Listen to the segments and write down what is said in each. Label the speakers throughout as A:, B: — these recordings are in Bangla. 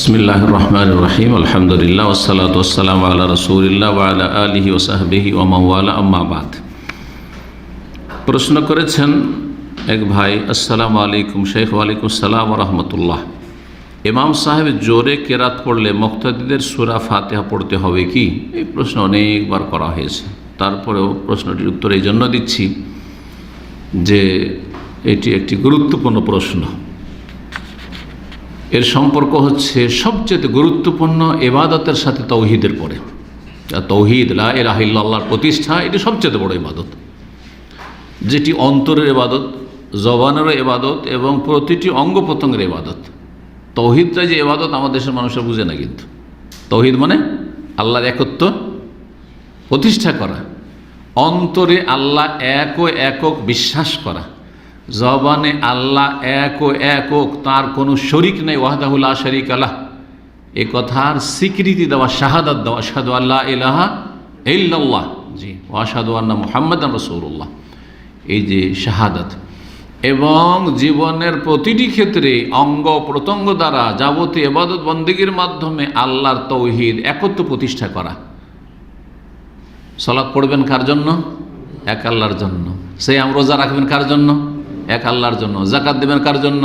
A: বিসমিল্লাহির রহমানির রহিম আলহামদুলিল্লাহ ওয়াসসালাতু ওয়াসসালামু আলা রাসূলিল্লাহ ওয়া আলা আলিহি ওয়া সাহবিহি ওয়া মান ওয়ালা আম্মা বাদ। প্রশ্ন করেছেন এক ভাই, আসসালামু আলাইকুম শেখ। ওয়ালাইকুম আসসালাম ওয়া রাহমাতুল্লাহ। ইমাম সাহেব জোরে কেরাত পড়লে মুক্তাদিদের সূরা ফাতিহা পড়তে হবে কি? এই প্রশ্ন অনেকবার করা হয়েছে, তারপরেও প্রশ্নটির উত্তর এই জন্য দিচ্ছি যে এটি একটি গুরুত্বপূর্ণ প্রশ্ন। এর সম্পর্ক হচ্ছে সবচেয়ে গুরুত্বপূর্ণ ইবাদতের সাথে তৌহিদের পরে। তৌহিদ, লা ইলাহা ইল্লাল্লাহর প্রতিষ্ঠা, এটি সবচেয়ে বড় ইবাদত, যেটি অন্তরের ইবাদত, জবানেরও ইবাদত এবং প্রতিটি অঙ্গ প্রত্যঙ্গের ইবাদত। তৌহিদটা যে ইবাদত আমাদের দেশের মানুষরা বুঝে না, কিন্তু তৌহিদ মানে আল্লাহর একত্ব প্রতিষ্ঠা করা, অন্তরে আল্লাহ এক ও একক বিশ্বাস করা, জবানে আল্লাহ এক ও একক, তার কোনো শরিক নেই, ওয়াহদাহু লা শারীকা লাহ, এ কথার স্বীকৃতি দেওয়া, শাহাদাত দেওয়া, আশহাদু আল্লা ইলাহা ইল্লাল্লাহ জি ওয়া আশহাদু আন্না মুহাম্মাদান রাসূলুল্লাহ, এই যে শাহাদাত, এবং জীবনের প্রতিটি ক্ষেত্রে অঙ্গ প্রত্যঙ্গ দ্বারা যাবতীয় ইবাদত বন্দেগীর মাধ্যমে আল্লাহর তৌহিদ একত্ব প্রতিষ্ঠা করা। সালাত পড়বেন কার জন্য? এক আল্লাহর জন্য। সিয়াম রোজা রাখবেন কার জন্য? এক আল্লাহর জন্য। যাকাত দেবেন কার জন্য?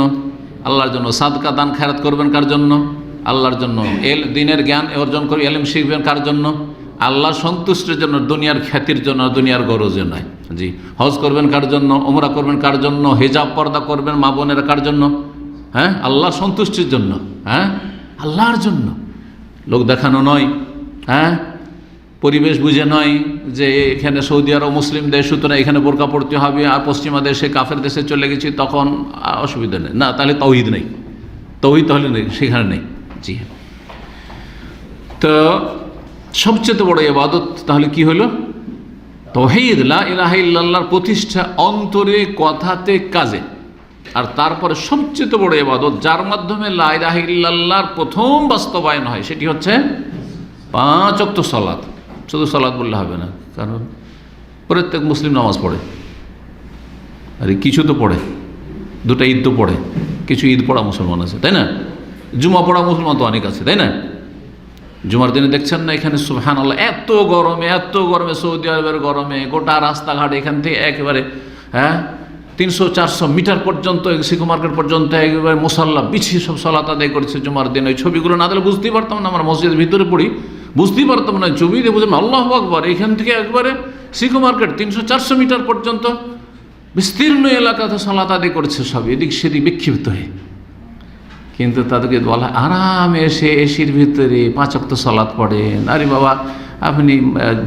A: আল্লাহর জন্য। সাদকা দান খায়রাত করবেন কার জন্য? আল্লাহর জন্য। দিনের জ্ঞান অর্জন করে ইলম শিখবেন কার জন্য? আল্লাহর সন্তুষ্টির জন্য, দুনিয়ার খ্যাতির জন্য, দুনিয়ার গরজে নয় জি। হজ করবেন কার জন্য? ওমরা করবেন কার জন্য? হিজাব পর্দা করবেন মা বোনেরা কার জন্য? হ্যাঁ, আল্লাহর সন্তুষ্টির জন্য, হ্যাঁ আল্লাহর জন্য। লোক দেখানো নয়, হ্যাঁ পরিবেশ বুঝে নয় যে এখানে সৌদি আরব মুসলিম দেশ, সুতরাং এখানে বোরকা পড়তে হবে, আর পশ্চিমা দেশে কাফের দেশে চলে গেছি তখন অসুবিধা নেই, না তাহলে তৌহিদ নেই, তৌহিদ তাহলে নেই, সেখানে নেই জি। তো সবচেয়ে বড় ইবাদত তাহলে কি হলো? তৌহিদ, লা ইলাহা ইল্লাল্লাহর প্রতিষ্ঠা অন্তরে, কথাতে, কাজে। আর তারপরে সবচেয়ে বড় ইবাদত, যার মাধ্যমে লা ইলাহা ইল্লাল্লাহর প্রথম বাস্তবায়ন হয়, সেটি হচ্ছে 5 ওয়াক্ত সালাত। শুধু সালাত বললে হবে না, কারণ প্রত্যেক মুসলিম নামাজ পড়ে, আরে কিছু তো পড়ে, দুটা ঈদ তো পড়ে, কিছু ঈদ পড়া মুসলমান আছে, তাই না? জুমা পড়া মুসলমান তো অনেক আছে, তাই না? জুমার দিনে দেখছেন না এখানে সুবহানাল্লাহ, এত গরমে সৌদি আরবের গরমে গোটা রাস্তাঘাট এখান থেকে একেবারে 300-400 মিটার পর্যন্ত সিকো মার্কেট পর্যন্ত একেবারে মুসাল্লা বিছিয়ে সব সালাত আদায় করেছে জুমার দিন। ওই ছবিগুলো না দিলে বুঝতেই পারতাম না, আমরা মসজিদের ভিতরে পড়ি, বুঝতেই পারতাম না, ছবি দিয়ে বুঝলাম আল্লাহু আকবার। এখান থেকে একবারে সিকো মার্কেট 300-400 মিটার পর্যন্ত বিস্তীর্ণ এলাকাতে সালাত আদায় করেছে সব, এদিক সেদিক বিক্ষিপ্ত হয়ে। কিন্তু তাদেরকে বলা আরামে এসে এসির ভিতরে 5 ওয়াক্ত সালাত পড়েন। আরে বাবা, আপনি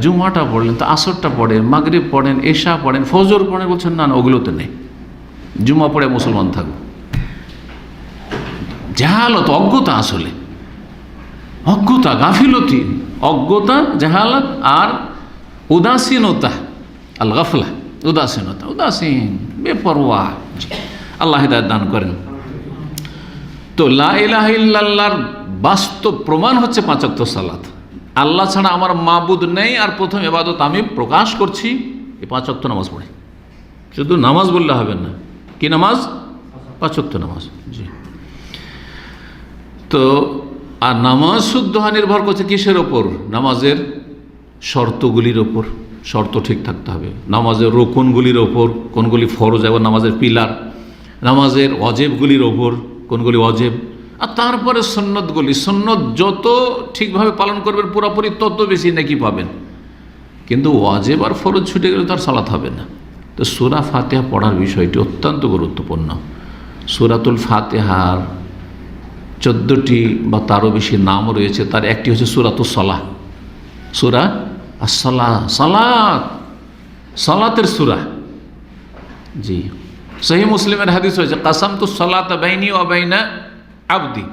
A: জুমাটা পড়লেন তো, আসরটা পড়েন, মাগরিব পড়েন, এশা পড়েন, ফজর পড়েন, বলছেন না না ওগুলোতে নেই, জুমা পড়ে মুসলমান থাকবো। জাহালত, অজ্ঞতা, আসলে অজ্ঞতা, গাফিলতি, অজ্ঞতা, জাহালত আর উদাসীনতা, আল গাফলা, উদাসীনতা, উদাসীন, বেপরোয়া। আল্লাহ হিদায়াত দান করেন। তো লা ইলাহা ইল্লাল্লাহর বাস্তব প্রমাণ হচ্ছে 5 ওয়াক্ত সালাত। আল্লাহ ছাড়া আমার মাবুদ নেই, আর প্রথম ইবাদত আমি প্রকাশ করছি এই 5 ওয়াক্ত নামাজ পড়ে। শুধু নামাজ বললে হবে না, কি নামাজ? 5 ওয়াক্ত নামাজ জি। তো আর নামাজ শুদ্ধ হয় নির্ভর করছে কিসের ওপর? নামাজের শর্তগুলির ওপর, শর্ত ঠিক থাকতে হবে। নামাজের রুকুনগুলির ওপর, কোনগুলি ফরজ এবং নামাজের পিলার, নামাজের ওয়াজিবগুলির ওপর, কোনগুলি ওয়াজিব, আর তারপরে সুন্নতগুলি। সুন্নত যত ঠিকভাবে পালন করবেন পুরোপুরি তত বেশি নেকি পাবেন। কিন্তু ওয়াজিব আর ফরজ ছুটে গেলে তার সালাত হবে না। তো সূরা ফাতিহা পড়ার বিষয়টি অত্যন্ত গুরুত্বপূর্ণ। সূরাতুল ফাতিহার 14টি বা তারও বেশি নাম রয়েছে, তার একটি হচ্ছে সূরাতুস সালাহ, সূরা আস-সালাহ, সালাত, সালাতের সূরা জি। সহিহ মুসলিমের হাদিস হয়েছে, কাসামতুস সালাতা বাইনি ওয়া বাইনা আবদি,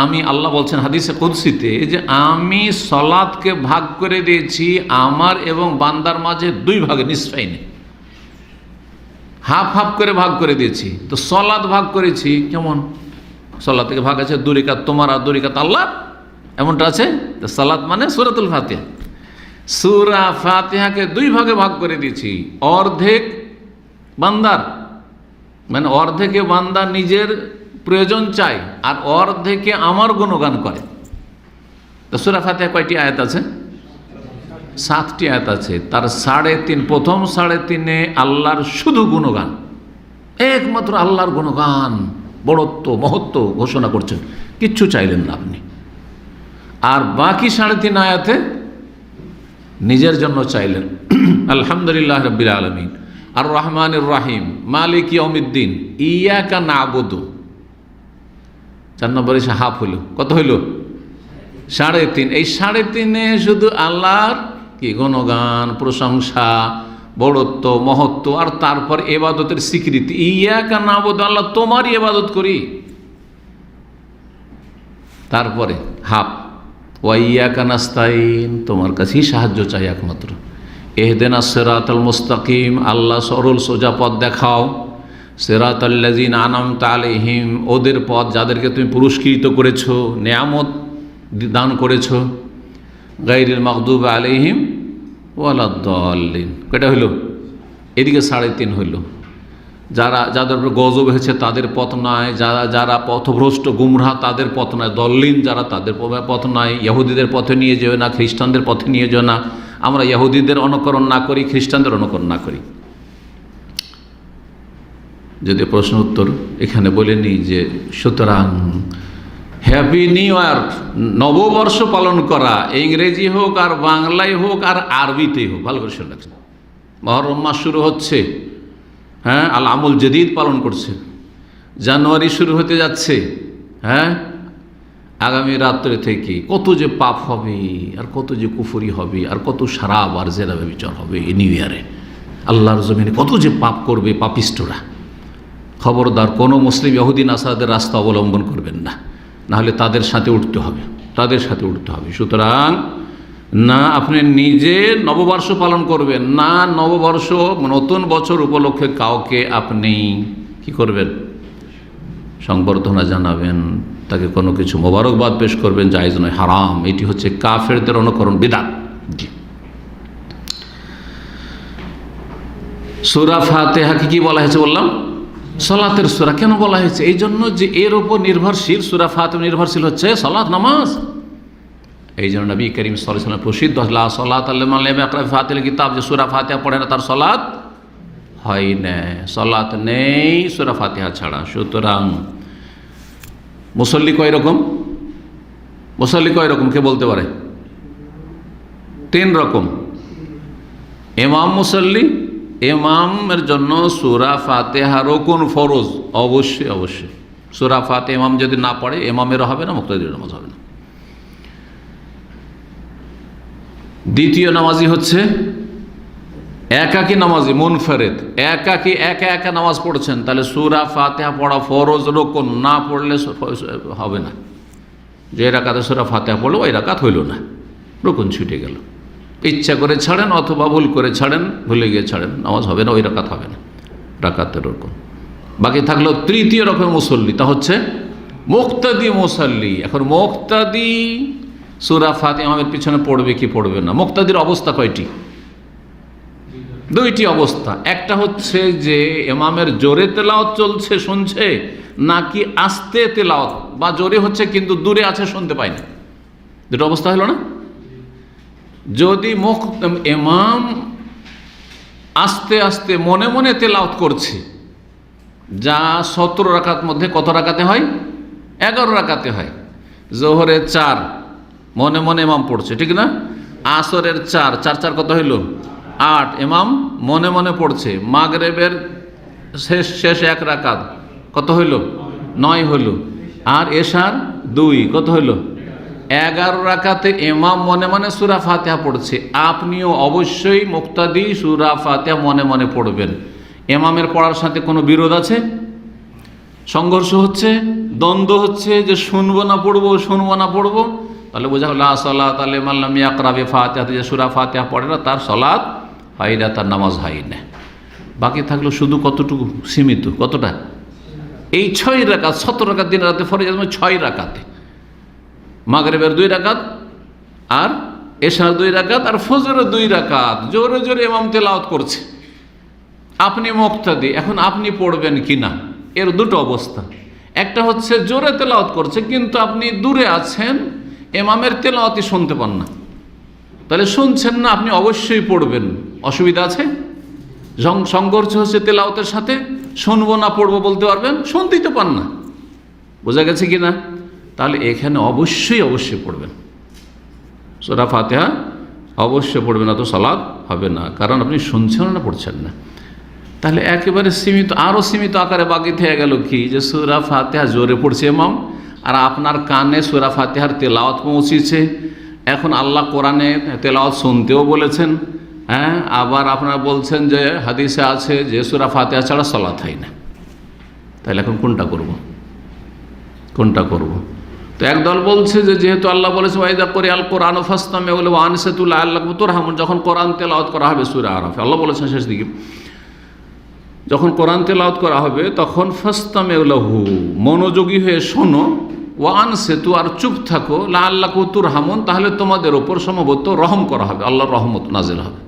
A: আমি, আল্লাহ বলছেন হাদিসে কুদসিতে যে আমি সালাতকে ভাগ করে দিয়েছি আমার এবং বান্দার মাঝে 2 ভাগে, নিসফাইনে, হাফ হাফ করে ভাগ করে দিয়েছি। তো সালাত ভাগ করেছি কেমন? সালাত থেকে ভাগ আছে 2 রাকাত তোমার আর 2 রাকাত আল্লাহ, এমনটা আছে। তো সালাত মানে সূরাতুল ফাতিহা, সূরা ফাতিহাকে 2 ভাগে ভাগ করে দিয়েছি। অর্ধেক বান্দার, মানে অর্ধেকে বান্দা নিজের প্রয়োজন চাই, আর অর্ধেকে আমার গুণগান করে। তো সূরা ফাতিহা কয়টি আয়াত আছে? 7টি আয়াত আছে। তার 3.5, প্রথম 3.5-এ আল্লাহর শুধু গুণগান, একমাত্র আল্লাহর গুণগান, বড়ত্ব মহত্ব ঘোষণা করছেন, কিচ্ছু চাইলেন না আপনি। আর বাকি 3.5 আয়াতে নিজের জন্য চাইলেন, আলহামদুলিল্লাহ রাব্বিল আলামিন, আর রহমানির রহিম, মালিক ইয়াউমিদ্দিন, ইয়াকা না'বুদু। 4 নম্বরে এসে হাফ হইল, কত হইল? 3.5। এই 3.5-এ শুধু আল্লাহর কি গুণগান, প্রশংসা, বড়ত্ব মহত্ব, আর তারপর ইবাদতের স্বীকৃতি। ইয়াকা না'বুদু, আল্লাহ তোমারই ইবাদত করি। তারপরে হাফ, ওয়া ইয়াকা নাস্তাইন, তোমার কাছেই সাহায্য চাই একমাত্র। ইহদিনাস সিরাতাল মুস্তাকিম, আল্লাহ সরল সোজা পথ দেখাও। সিরাতাল্লাযিনা আনআমতা আলাইহিম, ওদের পথ যাদেরকে তুমি পুরস্কৃত করেছো, নেয়ামত দান করেছো। গায়রিল মাগদুবি আলাইহিম ওয়ালাদ-দাল্লিন, কয়টা হইল? এদিকে 3.5 হইল। যাদের উপর গজব হয়েছে তাদের পথ নয়, যারা পথভ্রষ্ট গুমরাহ তাদের পথ নয়, দল্লিন যারা তাদের পথ নয়। ইহুদিদের পথে নিয়ে যেও না, খ্রিস্টানদের পথে নিয়ে যেও না। আমরা ইহুদিদের অনুকরণ না করি, খ্রিস্টানদের অনুকরণ না করি। যদি প্রশ্ন উত্তর এখানে বলে নিই যে, সুতরাং হ্যাপি নিউ ইয়ার, নববর্ষ পালন করা, ইংরেজি হোক আর বাংলায় হোক আর আরবিতেই হোক, ভালো করে শুনে রাখছেন। মুহররম মাস শুরু হচ্ছে, হ্যাঁ, আল আমুল জদীদ পালন করছে। জানুয়ারি শুরু হতে যাচ্ছে, হ্যাঁ, আগামী রাত্রে থেকে কত যে পাপ হবে, আর কত যে কুফরি হবে, আর কত শারাব আর জেনা ব্যভিচার হবে এই নিউ ইয়ারে। আল্লাহর জমিনে কত যে পাপ করবে পাপিষ্টরা। খবরদার কোনো মুসলিম ইহুদি নাসারাদের রাস্তা অবলম্বন করবেন না, নাহলে তাদের সাথে উঠতে হবে, তাদের সাথে উঠতে হবে। সুতরাং না আপনি নিজে নববর্ষ পালন করবেন, না নববর্ষ নতুন বছর উপলক্ষে কাউকে আপনি কি করবেন, সংবর্ধনা জানাবেন, তাকে কোনো কিছু মোবারকবাদ পেশ করবেন, জায়েজ নয়, হারাম। এটি হচ্ছে কাফেরদের অনুকরণ, বিদআত। জি, সূরা ফাতিহাকে কি বলা হয়েছে বললাম? সালাতের সূরা। কেন বলা হয়েছে? এই জন্য যে এর উপর নির্ভরশীল, সূরা ফাতিহা নির্ভরশীল হচ্ছে সালাত, নামাজ। এই জন্য নবী করিম সাল্লাল্লাহু আলাইহি ওয়াসাল্লাম প্রসিদ্ধ লা সালাতা লিমান লাম ইয়াকরা ফাতিহাল কিতাব, যে সূরা ফাতিহা পড়ে না তার সালাত হয় না, সালাত নেই সূরা ফাতিহা ছাড়া। সুতরাং মুসল্লি কয় রকম? মুসল্লি কয় রকম কে বলতে পারে? 3 রকম। ইমাম মুসল্লি, ইমামের জন্য সূরা ফাতিহা রুকুন, ফরজ, অবশ্যই অবশ্যই। সূরা ফাতিহা ইমাম যদি না পড়ে, ইমামেরও হবে না, মুক্তাদির নামাজ হবে না। দ্বিতীয় নামাজি হচ্ছে একাকী নামাজি, মুনফারিদ, একাকী একা একা নামাজ পড়ছেন, তাহলে সূরা ফাতিহা পড়া ফরজ, রুকুন, না পড়লে হবে না। যে রাকাতে সূরা ফাতিহা পড়লো ওই রাকাত হইল না, রুকুন ছুটে গেল। ইচ্ছা করে ছাড়েন অথবা ভুল করে ছাড়েন, ভুলে গিয়ে ছাড়েন, নামাজ হবে না, ওই রাকাত হবে না, রাকাতের রুকুন। বাকি থাকলো তৃতীয় রকমের মুসল্লি, তা হচ্ছে মুক্তাদি মুসল্লি। এখন মুক্তাদি সূরা ফাতিহা ইমামের পিছনে পড়বে কি পড়বে না? মুক্তাদির অবস্থা কয়টি? 2টি অবস্থা। একটা হচ্ছে যে ইমামের জোরে তেলাওয়াত চলছে, শুনছে, নাকি আস্তে তেলাওয়াত, বা জোরে হচ্ছে কিন্তু দূরে আছে, শুনতে পায় না। 2টো অবস্থা হলো না? যদি ইমাম আস্তে আস্তে মনে মনে তেলাওয়াত করছে, যা 17 রাকাত মধ্যে কত রাকাতে হয়? 11 রাকাতে হয়। জোহরে 4 মনে মনে ইমাম পড়ছে, ঠিক না? আসরের 4 4 কত হইল? 8 ইমাম মনে মনে পড়ছে। মাগরিবের শেষ 1 রাকাত কত হইল? 9 হইল। আর এশার 2 কত হইল? 11 রাকাতে ইমাম মনে মনে সূরা ফাতিহা পড়ছে। আপনিও অবশ্যই মুক্তাদি সূরা ফাতিহা মনে মনে পড়বেন। ইমামের পড়ার সাথে কোনো বিরোধ আছে? সংঘর্ষ হচ্ছে, দ্বন্দ্ব হচ্ছে যে শুনবো না পড়বো, শুনবো না পড়বো, তাহলে বোঝা গেল লা সালাতা লিমান লাম ইয়াকরা বিফাতিহাতি, যে সূরা ফাতিহা পড়ে না তার সালাত হয় না, তার নামাজ হয় না। বাকি থাকলো শুধু কতটুকু সীমিত, কতটা? এই 6 রাকাত, 17 রাকাত দিন রাতে ফরজ 6 রাকাতে, মাগরিবের 2 রাকাত, আর এশার 2 রাকাত, আর ফজরের 2 রাকাত জোরে জোরে ইমাম তেলাওয়াত করছে, আপনি মুক্তাদি। এখন আপনি পড়বেন কি না, এর 2টো অবস্থা। একটা হচ্ছে জোরে তেলাওয়াত করছে কিন্তু আপনি দূরে আছেন, ইমামের তেলাওয়াতই শুনতে পান না, তাহলে শুনছেন না, আপনি অবশ্যই পড়বেন, অসুবিধা আছে? সংঘর্ষ হচ্ছে তেলাওয়াতের সাথে, শুনবো না পড়বো বলতে পারবেন, শুনতেই তো পান না। বোঝা গেছে কি না? তাহলে এখানে অবশ্যই পড়বেন সূরা ফাতিহা, অবশ্যই পড়বেন, না তো সালাত হবে না, কারণ আপনি শুনছেন না, পড়ছেন না। তাহলে একেবারে সীমিত, আরও সীমিত আকারে বাকি থেকে গেল কি, যে সূরা ফাতিহা জোরে পড়ছে ইমাম, আর আপনার কানে সূরা ফাতিহার তেলাওয়াত পৌঁছেছে। এখন আল্লাহ কোরআনে তেলাওয়াত শুনতেও বলেছেন, হ্যাঁ, আবার আপনারা বলছেন যে হাদিসে আছে যে সূরা ফাতিহা ছাড়া সালাত হয় না। তাহলে এখন কোনটা করব? তো একদল বলছে যে যেহেতু আল্লাহ বলেছে ওয়াইদা করে আল কোরআন ফাসতামিউ লাহু ওয়া আনসিতু লাআল্লাকুম তুরহামুন, যখন কোরআন তেলাওয়াত করা হবে সূরা আরাফে, আল্লাহ বলেছেন শেষ দিকে যখন কোরআন তেলাওয়াত করা হবে তখন ফাসতামিউ লাহু, মনোযোগী হয়ে শোনো, ওয়া আনসিতু, আর চুপ থাকো, লাআল্লাকুম তুরহামুন, তাহলে তোমাদের ওপর সম্ভবত রহম করা হবে, আল্লাহর রহমত নাজিল হবে।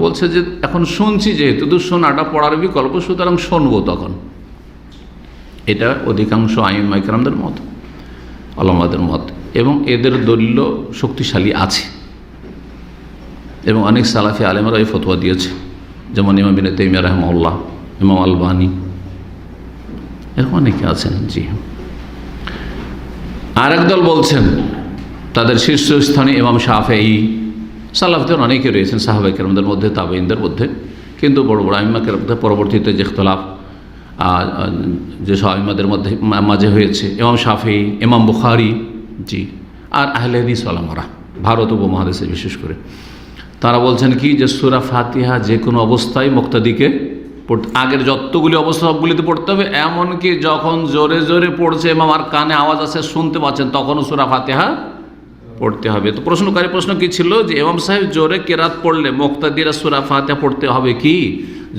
A: বলছে যে এখন শুনছি যেহেতু, তো শোনাটা পড়ার বিকল্প, সুতরাং শুনবো তখন। এটা অধিকাংশ আইম্মা ইকরামদের মত, আলেমদের মত, এবং এদের দলিল শক্তিশালী আছে, এবং অনেক সালাফি আলেমরা এই ফতোয়া দিয়েছে, যেমন ইমাম ইবনে তাইমিয়া রাহিমাহুল্লাহ, ইমাম আলবানী, এরকম অনেকে আছেন। জি, আর একদল বলছেন, তাদের শীর্ষস্থানীয় ইমাম শাফেঈ, সালাফদের অনেকে রয়েছেন সাহাবায়ে কেরামদের মধ্যে, তাবেঈনদের মধ্যে, কিন্তু বড় বড় আইম্মা কেরামদের পরবর্তীতে যে ইখতিলাফ যেসব আইম্মাদের মধ্যে মাঝে হয়েছে, ইমাম শাফেঈ, ইমাম বুখারী, জি, আর আহলে হাদিস ওলামারা ভারত উপমহাদেশে বিশেষ করে, তারা বলছেন কি যে সূরা ফাতিহা যে কোনো অবস্থায় মুক্তাদিকে পড়তে, আগের যতগুলি অবস্থা সবগুলিতে পড়তে হবে, এমনকি যখন জোরে জোরে পড়ছে ইমাম আর কানে আওয়াজ আছে শুনতে পাচ্ছেন তখনও সূরা ফাতিহা পড়তে হবে। তো প্রশ্নকারী প্রশ্ন কি ছিল যে ইমাম সাহেব জোরে কেরাত পড়লে মুক্তাদিরা সূরা ফাতিহা পড়তে হবে কি?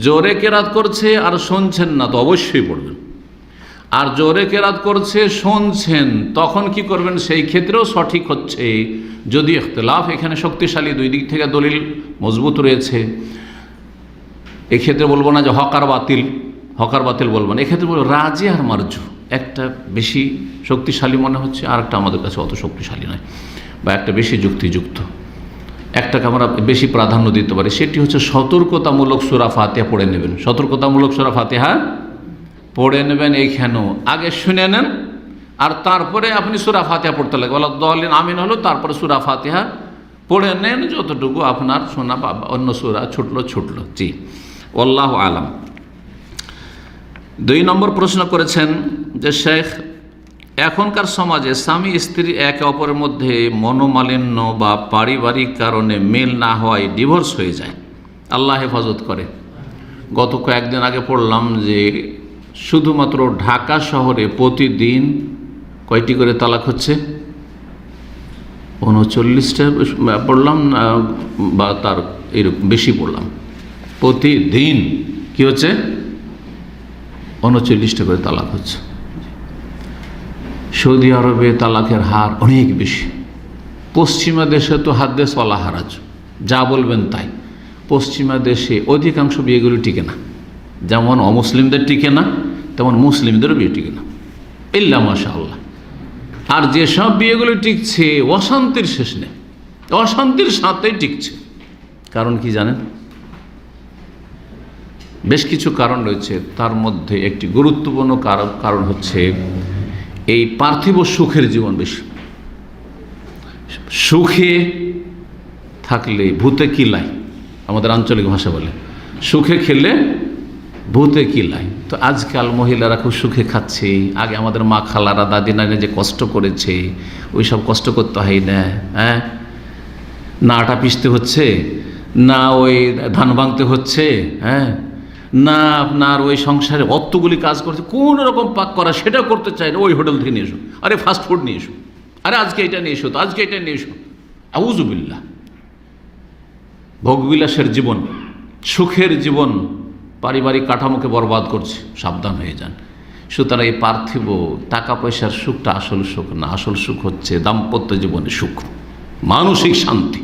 A: জোরে কেরাত করছে আর শুনছেন না তো অবশ্যই পড়বেন, আর জোরে কেরাত করছে শুনছেন তখন কি করবেন? সেই ক্ষেত্রেও সঠিক হচ্ছে, যদি ইখতিলাফ এখানে শক্তিশালী, দুই দিক থেকে দলিল মজবুত রয়েছে, এক্ষেত্রে বলবো না যে হকার বাতিল বলবো না, এক্ষেত্রে বলবো রাজি আর মারজু, একটা বেশি শক্তিশালী মনে হচ্ছে, আর একটা আমাদের কাছে অত শক্তিশালী নয়, বা একটা বেশি যুক্তিযুক্ত, একটাকে আমরা বেশি প্রাধান্য দিতে পারি, সেটি হচ্ছে সতর্কতামূলক সূরা ফাতিহা পড়ে নেবেন। সতর্কতামূলক সূরা ফাতিহা পড়ে নেবেন, এইখানেও আগে শুনে নেন, আর তারপরে আপনি সূরা ফাতিহা পড়তে লাগবে, ওয়ালাদ-দাল্লিন আমিন হলো, তারপরে সূরা ফাতিহা পড়ে নেন, যতটুকু আপনার শোনা বা অন্য সূরা ছুটলো। জি, আল্লাহু আলাম। 2 নম্বর প্রশ্ন করেছেন যে শেখ, এখনকার সমাজে স্বামী স্ত্রী একে অপরের মধ্যে মনোমালিন্য বা পারিবারিক কারণে মেল না হওয়ায় ডিভোর্স হয়ে যায়, আল্লাহ হেফাজত করে। গত কয়েকদিন আগে পড়লাম যে শুধুমাত্র ঢাকা শহরে প্রতিদিন কয়টি করে তালাক হচ্ছে? 39টা পড়লাম, বা তার এরকম বেশি পড়লাম। প্রতিদিন কি হচ্ছে? 39টা করে তালাক হচ্ছে। সৌদি আরবে তালাকের হার অনেক বেশি। পশ্চিমা দেশে তো হাদ্দেস ওয়ালা হারাজ, যা বলবেন তাই। পশ্চিমা দেশে অধিকাংশ বিয়েগুলো টিকে না, যেমন অমুসলিমদের টিকে না তেমন মুসলিমদেরও বিয়ে টিকে না, ইল্লা মাশাআল্লাহ। আর যেসব বিয়েগুলো টিকছে অশান্তির শেষ নেই, অশান্তির সাথেই টিকছে। কারণ কি জানেন? বেশ কিছু কারণ রয়েছে, তার মধ্যে একটি গুরুত্বপূর্ণ কারণ হচ্ছে এই পার্থিব সুখের জীবন বেশি। সুখে থাকলে ভূতে কিলাই, আমাদের আঞ্চলিক ভাষা বলে, সুখে খেলে ভূতে কিলাই। তো আজকাল মহিলারা খুব সুখে খাচ্ছে, আগে আমাদের মা খালারা দাদি নানি যে কষ্ট করেছে ওই সব কষ্ট করতে হয় না। হ্যাঁ, না আটা পিষতে হচ্ছে, না ওই ধান ভাঙতে হচ্ছে, হ্যাঁ, না আপনার ওই সংসারে অতগুলি কাজ করছে, কোন রকম পাক করা সেটা করতে চাই না, ওই হোটেল থেকে নিয়ে এসো, আরে ফাস্ট ফুড নিয়ে এসো, আরে আজকে এটা নিয়ে এসো, তো আজকে এটা নিয়ে এসো। আউযুবিল্লাহ। ভোগবিলাসের জীবন, সুখের জীবন পারিবারিক কাঠামোকে বরবাদ করছে, সাবধান হয়ে যান। সুতরাং এই পার্থিব টাকা পয়সার সুখটা আসল সুখ না, আসল সুখ হচ্ছে দাম্পত্য জীবনের সুখ, মানসিক শান্তি।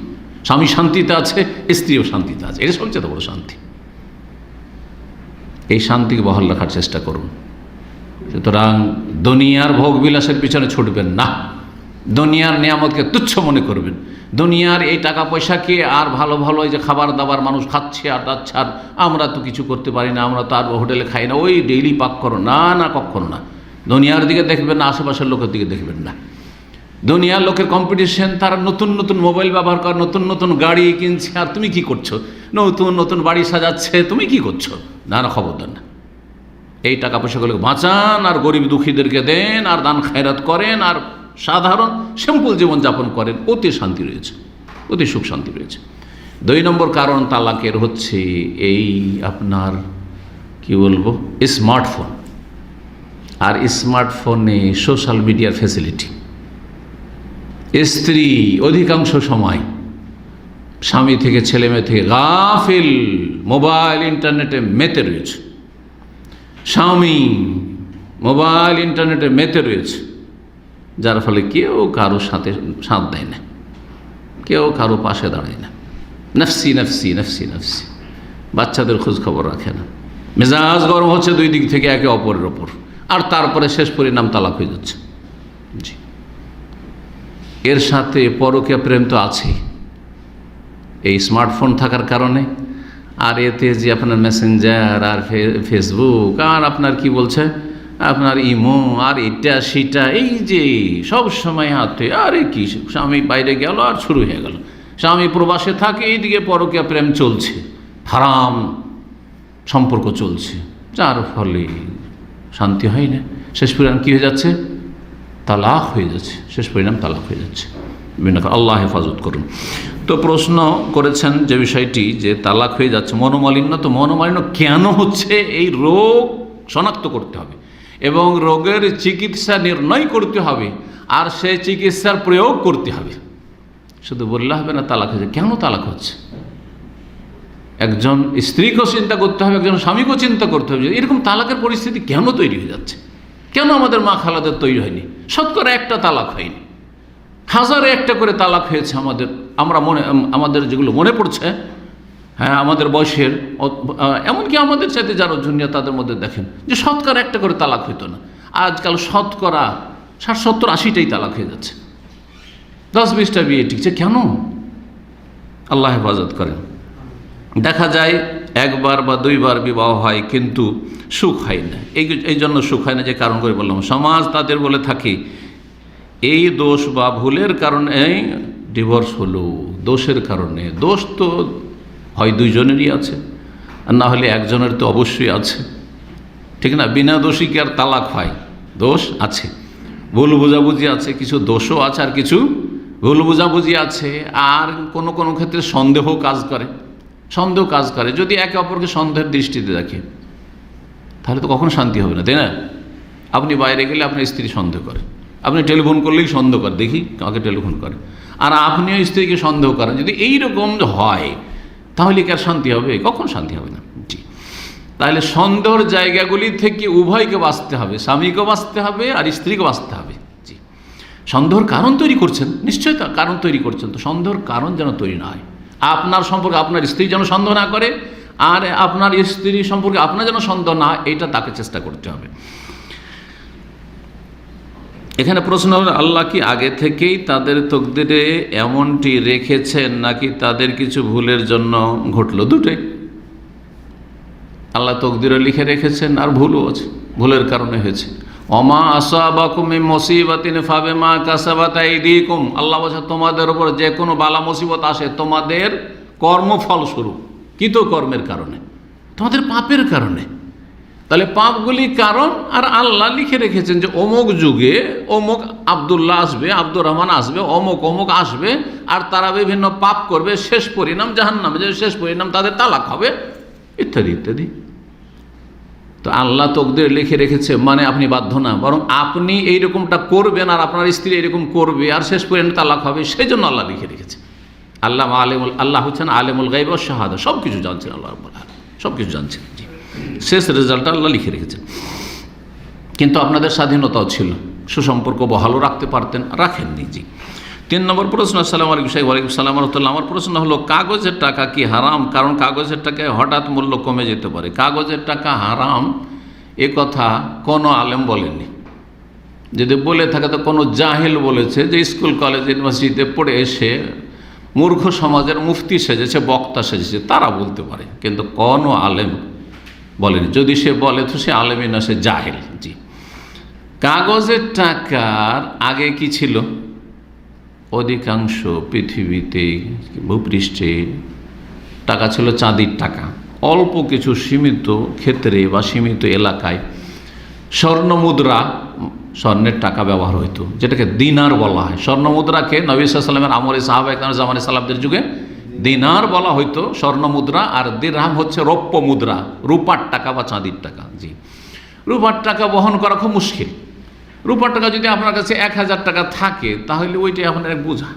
A: স্বামী শান্তিতে আছে, স্ত্রীও শান্তিতে আছে, এটা সবচেয়ে বড় শান্তি। এই শান্তিকে বহাল রাখার চেষ্টা করুন। সুতরাং দুনিয়ার ভোগ বিলাসের পিছনে ছুটবেন না, দুনিয়ার নিয়ামতকে তুচ্ছ মনে করবেন। দুনিয়ার এই টাকা পয়সাকে আর ভালো ভালো এই যে খাবার দাবার মানুষ খাচ্ছে আর যাচ্ছে, আর আমরা তো কিছু করতে পারি না, আমরা তো আর হোটেলে খাই না, ওই ডেইলি পাক করো, না না, কখনো না। দুনিয়ার দিকে দেখবেন না, আশেপাশের লোকের দিকে দেখবেন না। দুনিয়ার লোকের কম্পিটিশন, তারা নতুন নতুন মোবাইল ব্যবহার করে, নতুন নতুন গাড়ি কিনছে, আর তুমি কি করছো? নতুন নতুন বাড়ি সাজাচ্ছে, তুমি কি করছো? না না, খবরদার না। এই টাকা পয়সাগুলোকে বাঁচান আর গরিব দুঃখীদেরকে দেন আর দান খায়রাত করেন আর সাধারণ সিম্পল জীবনযাপন করেন, ওতে শান্তি রয়েছে, ওতে সুখ শান্তি রয়েছে। 2 নম্বর কারণ তালাকের হচ্ছে এই আপনার কি বলবো, স্মার্টফোন। আর স্মার্টফোনে সোশ্যাল মিডিয়ার ফ্যাসিলিটি। স্ত্রী অধিকাংশ সময় স্বামী থেকে ছেলে মেয়ে থেকে গাফিল, মোবাইল ইন্টারনেটে মেতে রয়েছে। স্বামী মোবাইল ইন্টারনেটে মেতে রয়েছে, যার ফলে কেউ কারো সাথে সাথ দেয় না, কেউ কারো পাশে দাঁড়ায় না। নফসি নফসি নফসি নফসি, বাচ্চাদের খোঁজ খবর রাখে না। মেজাজ গরম হচ্ছে 2 দিক থেকে একে অপরের ওপর, আর তারপরে শেষ পরিণাম তালাক হয়ে যাচ্ছে। জি, এর সাথে পরকীয়া প্রেম তো আছেই এই স্মার্টফোন থাকার কারণে। আর এতে যে আপনার মেসেঞ্জার আর ফেসবুক আর আপনার কি বলছে আপনার ইমো আর এটা সেটা, এই যে সব সময় হাতে, আরে কি স্বামী বাইরে গেল আর শুরু হয়ে গেল, স্বামী প্রবাসে থাকে, এইদিকে পরকীয়া প্রেম চলছে, হারাম সম্পর্ক চলছে, যার ফলে শান্তি হয় না। শেষ পরিণাম কী হয়ে যাচ্ছে? তালাক হয়ে যাচ্ছে, শেষ পরিণাম তালাক হয়ে যাচ্ছে। আল্লাহ হেফাজত করুন। তো প্রশ্ন করেছেন যে বিষয়টি, যে তালাক হয়ে যাচ্ছে মনোমালিন্য, তো মনোমালিন্য কেন হচ্ছে এই রোগ শনাক্ত করতে হবে এবং রোগের চিকিৎসা নির্ণয় করতে হবে, আর সেই চিকিৎসার প্রয়োগ করতে হবে। শুধু বললে হবে না তালাক হয়েছে, কেন তালাক হচ্ছে একজন স্ত্রীকেও চিন্তা করতে হবে, একজন স্বামীকেও চিন্তা করতে হবে, এরকম তালাকের পরিস্থিতি কেন তৈরি হয়ে যাচ্ছে, কেন আমাদের মা খালাদের তৈরি হয়নি, শতকরা একটা তালাক হয়নি, হাজারে একটা করে তালাক হয়েছে আমাদের যেগুলো মনে পড়ছে, হ্যাঁ আমাদের বয়সের, এমনকি আমাদের সাথে যারা জুনিয়র তাদের মধ্যে দেখেন যে শতকরা একটা করে তালাক হইতো না, আজকাল শতকরা 60-70-80টাই তালাক হয়ে যাচ্ছে, 10-20টা বিয়ে টিকছে। কেন? আল্লাহ হেফাজত করেন। দেখা যায় 1 বার বা 2 বার বিবাহ হয় কিন্তু সুখ হয় না। এই জন্য সুখ হয় না যে কারণ করে বললাম, সমাজ তাদের বলে থাকে এই দোষ বা ভুলের কারণে ডিভোর্স হলো, দোষের কারণে। দোষ তো হয় 2 জনেরই আছে, আর না হলে একজনের তো অবশ্যই আছে, ঠিক না? বিনা দোষী কি আর তালাক হয়? দোষ আছে, ভুল বোঝাবুঝি আছে, কিছু দোষও আছে আর কিছু ভুল বোঝাবুঝি আছে, আর কোনো কোনো ক্ষেত্রে সন্দেহ কাজ করে। যদি একে অপরকে সন্দেহের দৃষ্টিতে দেখে তাহলে তো কখনো শান্তি হবে না, তাই না? আপনি বাইরে গেলে আপনার স্ত্রী সন্দেহ করে, আপনি টেলিফোন করলেই সন্দেহ করে, দেখি কাকে টেলিফোন করে, আর আপনিও স্ত্রীকে সন্দেহ করেন। যদি এইরকম হয় তাহলে কি আর শান্তি হবে? কখন শান্তি হবে না। জি, তাহলে সন্দেহের জায়গাগুলি থেকে উভয়কে বাঁচতে হবে, স্বামীকেও বাঁচতে হবে আর স্ত্রীকে বাঁচতে হবে। জি, সন্দেহের কারণ তৈরি করছেন, নিশ্চয়ই তা কারণ তৈরি করছেন, তো সন্দেহের কারণ যেন তৈরি না হয়। আপনার সম্পর্কে আপনার স্ত্রী যেন সন্দেহ না করে, আর আপনার স্ত্রী সম্পর্কে আপনার যেন সন্দেহ না হয়, এটা তাকে চেষ্টা করতে হবে। এখানে প্রশ্ন হলো, আল্লাহ কি আগে থেকেই তাদের তকদিরে এমনটি রেখেছেন নাকি তাদের কিছু ভুলের জন্য ঘটলো? দুটোই। আল্লাহ তকদিরে লিখে রেখেছেন আর ভুলও আছে, ভুলের কারণে হয়েছে। ওমা আসাবাকুম মিন মুসিবাতিন ফাবিমা কাসাবাত আইদিকুম, আল্লাহ বলছে তোমাদের উপর যে কোনো বালা মুসিবত আসে তোমাদের কর্মফল স্বরূপ, কৃতকর্মের কারণে, তোমাদের পাপের কারণে। তাহলে পাপগুলি কারণ, আর আল্লাহ লিখে রেখেছেন যে অমুক যুগে অমুক আব্দুল্লাহ আসবে, আব্দুর রহমান আসবে, অমুক অমুক আসবে, আর তারা বিভিন্ন পাপ করবে, শেষ পরিণাম জাহান্নামে, যে শেষ পরিণাম তাদের তালাক হবে, ইত্যাদি ইত্যাদি। তো আল্লাহ তকদিরে লিখে রেখেছে মানে আপনি বাধ্য না, বরং আপনি এইরকমটা করবেন আর আপনার স্ত্রী এরকম করবে আর শেষ পরিণাম তালাক হবে, সেই জন্য আল্লাহ লিখে রেখেছে। আল্লাহ হচ্ছেন আলেমুল গায়ব ওয়াশ শাহাদা, সব কিছু জানছেন আল্লাহ রাব্বুল আলামিন, সব কিছু জানছেন। জি, শেষ রেজাল্টটা আল্লাহ লিখে রেখেছেন। কিন্তু আপনাদের স্বাধীনতাও ছিল, সুসম্পর্ক বহালও রাখতে পারতেন, রাখেননি। জি, 3 নম্বর প্রশ্ন। আসসালামু আলাইকুম সাহেব। ওয়ালাইকুম সালাম রহমতুল্লাহ। আমার প্রশ্ন হলো, কাগজের টাকা কি হারাম? কারণ কাগজের টাকায় হঠাৎ মূল্য কমে যেতে পারে। কাগজের টাকা হারাম এ কথা কোনো আলেম বলেনি। যদি বলে থাকে তো কোনো জাহেল বলেছে, যে স্কুল কলেজ ইউনিভার্সিটিতে পড়ে এসে মূর্খ সমাজের মুফতি সেজেছে, বক্তা সেজেছে, তারা বলতে পারে, কিন্তু কোনো আলেম বলেনি। যদি সে বলে তো সে আলেমই না, সে জাহেল। জি, কাগজের টাকার আগে কি ছিল? অধিকাংশ পৃথিবীতে ভূপৃষ্ঠে টাকা ছিল চাঁদির টাকা। অল্প কিছু সীমিত ক্ষেত্রে বা সীমিত এলাকায় স্বর্ণ মুদ্রা, স্বর্ণের টাকা ব্যবহার হইতো, যেটাকে দিনার বলা হয়। স্বর্ণ মুদ্রাকে নবী সাল্লাল্লাহু আলাইহি ওয়াসাল্লামের আমলে সাহাবা একরাম জামানে সালাফদের যুগে দিনার বলা হইতো, স্বর্ণ মুদ্রা। আর দিরহাম হচ্ছে রৌপ্য মুদ্রা, রূপার টাকা বা চাঁদির টাকা। জি, রূপার টাকা বহন করা খুব মুশকিল। রূপার টাকা যদি আপনার কাছে 1000 টাকা থাকে তাহলে ওইটাই আপনার এক বোঝা,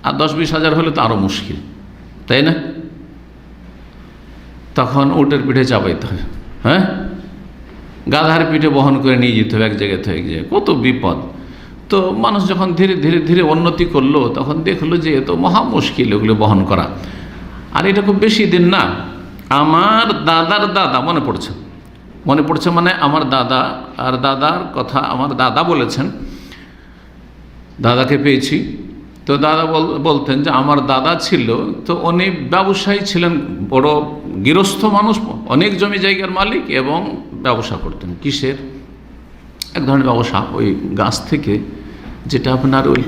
A: আর 10-20 হাজার হলে তো আরও মুশকিল, তাই না? তখন উটের পিঠে চাপাইতে হয়, হ্যাঁ, গাধার পিঠে বহন করে নিয়ে যেতে হবে এক জায়গা থেকে এক জায়গায়, কত বিপদ। তো মানুষ যখন ধীরে ধীরে ধীরে উন্নতি করলো তখন দেখলো যে এ তো মহা মুশকিল এগুলো বহন করা। আর এটা খুব বেশি দিন না, আমার দাদার দাদা মনে পড়ছে মানে আমার দাদা আর দাদার কথা আমার দাদা বলেছেন, দাদাকে পেয়েছি। তো দাদা বলতেন যে আমার দাদা ছিল, তো উনি ব্যবসায়ী ছিলেন, বড় গৃহস্থ মানুষ, অনেক জমি জায়গার মালিক, এবং ব্যবসা করতেন। কিসের? এক ধরনের ব্যবসা, ওই গাছ থেকে যেটা আপনার ওই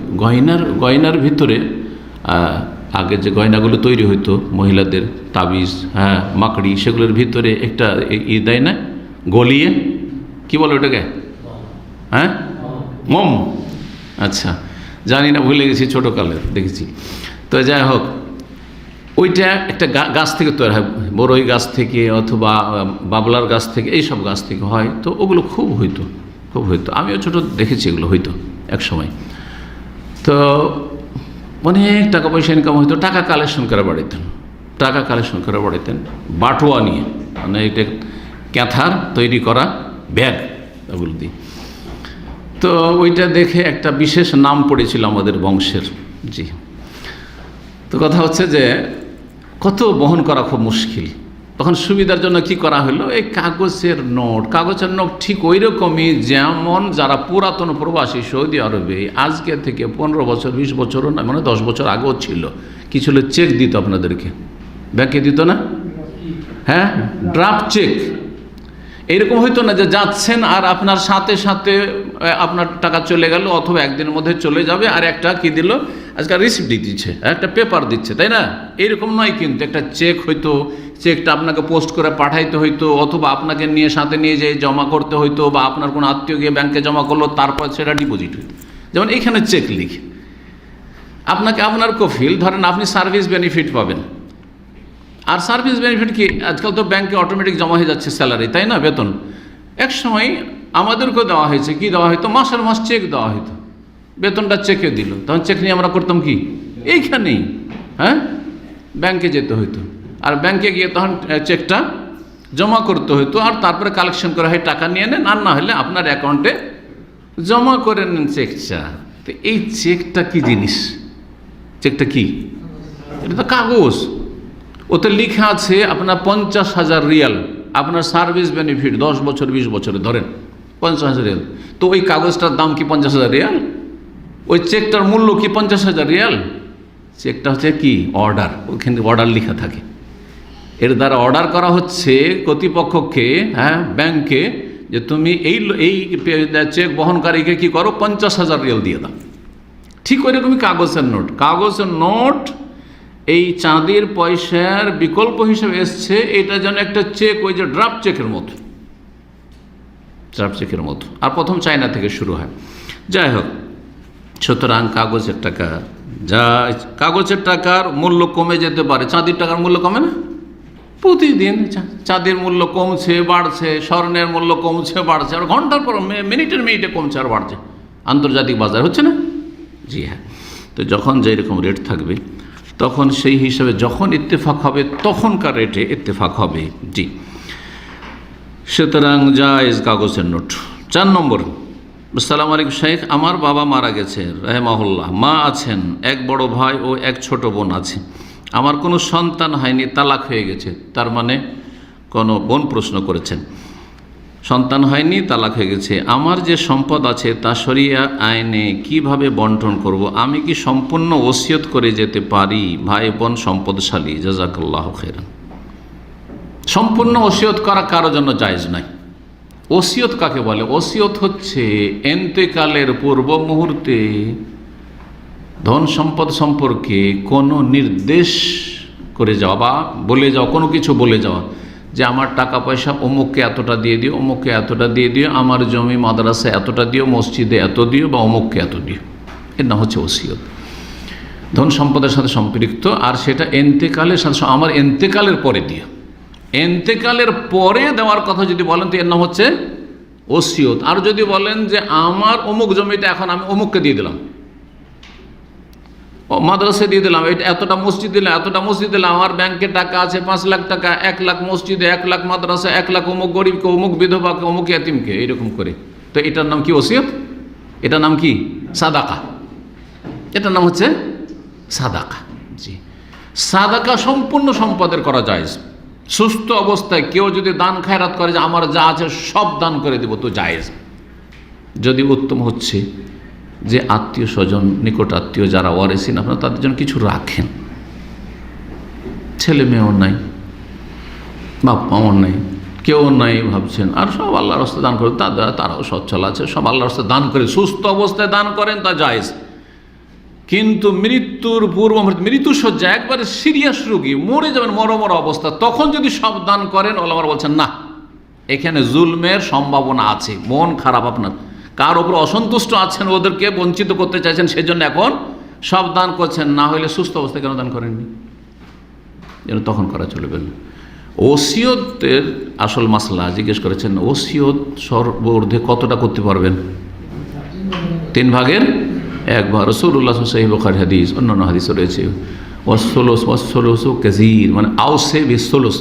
A: গয়নার ভিতরে আগে যে গয়নাগুলো তৈরি হইতো মহিলাদের, তাবিজ, হ্যাঁ, মাকড়ি, সেগুলোর ভিতরে একটা দেয় না, গলিয়ে, কি বলো ওটাকে, হ্যাঁ, মোম। আচ্ছা, জানি না, ভুলে গেছি, ছোটোকালের দেখেছি। তো যাই হোক, ওইটা একটা গাছ থেকে তৈরি হয়, বড়ই গাছ থেকে অথবা বাবলার গাছ থেকে, এইসব গাছ থেকে হয়। তো ওগুলো খুব হইতো। আমিও ছোটো দেখেছি, এগুলো হইতো এক সময়। তো অনেক টাকা পয়সা ইনকাম হইতো। টাকা কালেকশন করে বাড়াইতেন বাটোয়া নিয়ে, মানে এটা ক্যাথার তৈরি করা ব্যাগ, ওগুলো দিয়ে। তো ওইটা দেখে একটা বিশেষ নাম পড়েছিল আমাদের বংশের। জি, তো কথা হচ্ছে যে কত বহন করা খুব মুশকিল। তখন সুবিধার জন্য কি করা হলো, এই কাগজের নোট ঠিক ওই রকমই যেমন যারা পুরাতন প্রবাসী সৌদি আরবে আজকে থেকে 15 বছর 20 বছরও না, মানে 10 বছর আগেও ছিল, কি ছিল, চেক দিত আপনাদেরকে, ব্যাংকে দিত না, হ্যাঁ, ড্রাফট চেক। এইরকম হইতো না যে যাচ্ছেন আর আপনার সাথে সাথে আপনার টাকা চলে গেল, অথবা একদিনের মধ্যে চলে যাবে, আর একটা কি দিল, আজকাল রিসিপ্ট দিচ্ছে, একটা পেপার দিচ্ছে, তাই না? এইরকম নয়, কিন্তু একটা চেক হইতো, চেকটা আপনাকে পোস্ট করে পাঠাইতে হইতো, অথবা আপনাকে সাথে নিয়ে যেয়ে জমা করতে হইতো, বা আপনার কোনো আত্মীয় গিয়ে ব্যাংকে জমা করলো, তারপর সেটা ডিপোজিট হইতো। যেমন এইখানে চেক লিখে আপনাকে আপনার কফিল, ধরেন আপনি সার্ভিস বেনিফিট পাবেন। আর সার্ভিস বেনিফিট কি, আজকাল তো ব্যাংকে অটোমেটিক জমা হয়ে যাচ্ছে স্যালারি, তাই না, বেতন। এক সময় আমাদেরকেও দেওয়া হয়েছে, কি দেওয়া হইতো, মাসের মাস চেক দেওয়া হইতো, বেতনটা চেকে দিল। তখন চেক নিয়ে আমরা করতাম কি, এইখানেই, হ্যাঁ, ব্যাংকে যেতে হইতো, আর ব্যাংকে গিয়ে তখন চেকটা জমা করতে হইতো, আর তারপরে কালেকশন করা হয়, টাকা নিয়ে নেন, আর না হলে আপনার অ্যাকাউন্টে জমা করে নেন চেকটা। তো এই চেকটা কি জিনিস, চেকটা কি, এটা তো কাগজ। ওতে লেখা আছে আপনার 50,000 রিয়াল, আপনার সার্ভিস বেনিফিট 10 বছর 20 বছরে, ধরেন 50,000 রিয়াল। তো ওই কাগজটার দাম কি 50,000 রিয়াল? ওই চেকটার মূল্য কি 50,000 রিয়াল? চেকটা হচ্ছে কি, অর্ডার, ওখানে অর্ডার লেখা থাকে। এর দ্বারা অর্ডার করা হচ্ছে কর্তৃপক্ষকে, হ্যাঁ, ব্যাংকে, যে তুমি এই চেক বহনকারীকে কি করো, 50,000 রিয়াল দিয়ে দাও। ঠিক ওই রকমই কাগজের নোট এই চাঁদের পয়সার বিকল্প হিসেবে এসছে। এটা যেন একটা চেক, ওই যে ড্রাফট চেকের মতো, আর প্রথম চায়না থেকে শুরু হয়। যাই হোক, সুতরাং কাগজের টাকার মূল্য কমে যেতে পারে, চাঁদির টাকার মূল্য কমে না। প্রতিদিন চাঁদের মূল্য কমছে বাড়ছে, স্বর্ণের মূল্য কমছে বাড়ছে, আর ঘন্টার পর মিনিটে কমছে আর বাড়ছে, আন্তর্জাতিক বাজার হচ্ছে না। জি হ্যাঁ, তো যখন যেরকম রেট থাকবে তখন সেই হিসাবে যখন ইত্তেফাক হবে তখনকার রেটে ইত্তেফাক হবে। জি, সুতরাং জায়েজ কাগজের নোট। 4 নম্বর, আসসালামু আলাইকুম শেখ, আমার বাবা মারা গেছে রাহিমাহুল্লাহ, মা আছেন, এক বড় ভাই ও এক ছোট বোন আছে। আমার কোনো সন্তান হয়নি, তালাক হয়ে গেছে। তার মানে কোনো বোন প্রশ্ন করেছেন। সন্তান হয়নি, তালাক হয়ে গেছে, আমার যে সম্পদ আছে তা শরিয়া আইনে কিভাবে বন্টন করব? আমি কি সম্পূর্ণ ওসিয়ত করে যেতে পারি? ভাই বোন সম্পদশালী, জাযাকাল্লাহু খাইরান। সম্পূর্ণ ওসিয়ত করা কারোর জন্য জায়েজ নাই। ওসিয়ত কাকে বলে? ওসিয়ত হচ্ছে এন্তেকালের পূর্ব মুহূর্তে ধন সম্পদ সম্পর্কে কোনো নির্দেশ করে যাওয়া বা বলে যাওয়া, কোনো কিছু বলে যাওয়া যে আমার টাকা পয়সা অমুককে এতটা দিয়ে দিও, অমুককে এতটা দিয়ে দিও, আমার জমি মাদ্রাসা এতটা দিও, মসজিদে এত দিও বা অমুককে এত দিও। এর নাম হচ্ছে ওসিয়ত, ধন সম্পদের সাথে সম্পৃক্ত। আর সেটা এন্তেকালের সাথে, আমার এন্তেকালের পরে দিও। এন্তেকালের পরে দেওয়ার কথা যদি বলেন তো এর নাম হচ্ছে ওসিয়ত। আর যদি বলেন যে আমার অমুক জমিটা এখন আমি অমুককে দিয়ে দিলাম, মাদ্রাসায় দিয়ে দিলাম, এটা এতটা মসজিদ দিলাম, এতটা মসজিদ দিলাম, আমার ব্যাংকে টাকা আছে 5 লাখ টাকা, 1 লাখ মসজিদে, 1 লাখ মাদ্রাসা, 1 লাখ অমুক গরিবকে, অমুক বিধবাকে, অমুক ইয়াতিমকে, এইরকম করে। তো এটার নাম কি ওসিয়ত? এটার নাম কি? সাদাকা। এটার নাম হচ্ছে সাদাকা। জি, সাদাকা সম্পূর্ণ সম্পদের করা যায়। সুস্থ অবস্থায় কেউ যদি দান খায়রাত করে যে আমার যা আছে সব দান করে দেব, তো জায়েজ। যদি উত্তম হচ্ছে যে আত্মীয় স্বজন, নিকট আত্মীয় যারা ওয়ারিসিন, আপনারা তাদের জন্য কিছু রাখেন। ছেলে মেয়েও নাই, বাপ মাও নাই, কেউ নাই ভাবছেন, আর সব আল্লাহর রাস্তায় দান করেন, তারাও সচ্ছল আছে, সব আল্লাহর রাস্তায় দান করে সুস্থ অবস্থায় দান করেন, তা জায়েজ। কিন্তু মৃত্যুর পূর্ব মুহূর্তে, মৃত্যুসজ্জা, একবারে সিরিয়াস রোগী, মরে যাবেন, মরমর অবস্থা, তখন যদি সব দান করেন, ওলামারা বলছেন না, এখানে জুলমের সম্ভাবনা আছে। মন খারাপ আপনার, কার ওপর অসন্তুষ্ট আছেন, ওদেরকে বঞ্চিত করতে চাইছেন, সেজন্য এখন সব দান করছেন। না হলে সুস্থ অবস্থায় কেন দান করেননি? যেন তখন করা চলবে না। ওসিয়তের আসল মাসলা জিজ্ঞেস করেছেন, ওসিয়ত সর্বর্ধে কতটা করতে পারবেন? 3 ভাগের 1 ভাগ। রাসূলুল্লাহ সহিহ বুখারী হাদিস, অন্যান্য হাদিসও রয়েছে, ওয়াসসুলুসু কাসীর, মানে আওসে বিসসুলুস,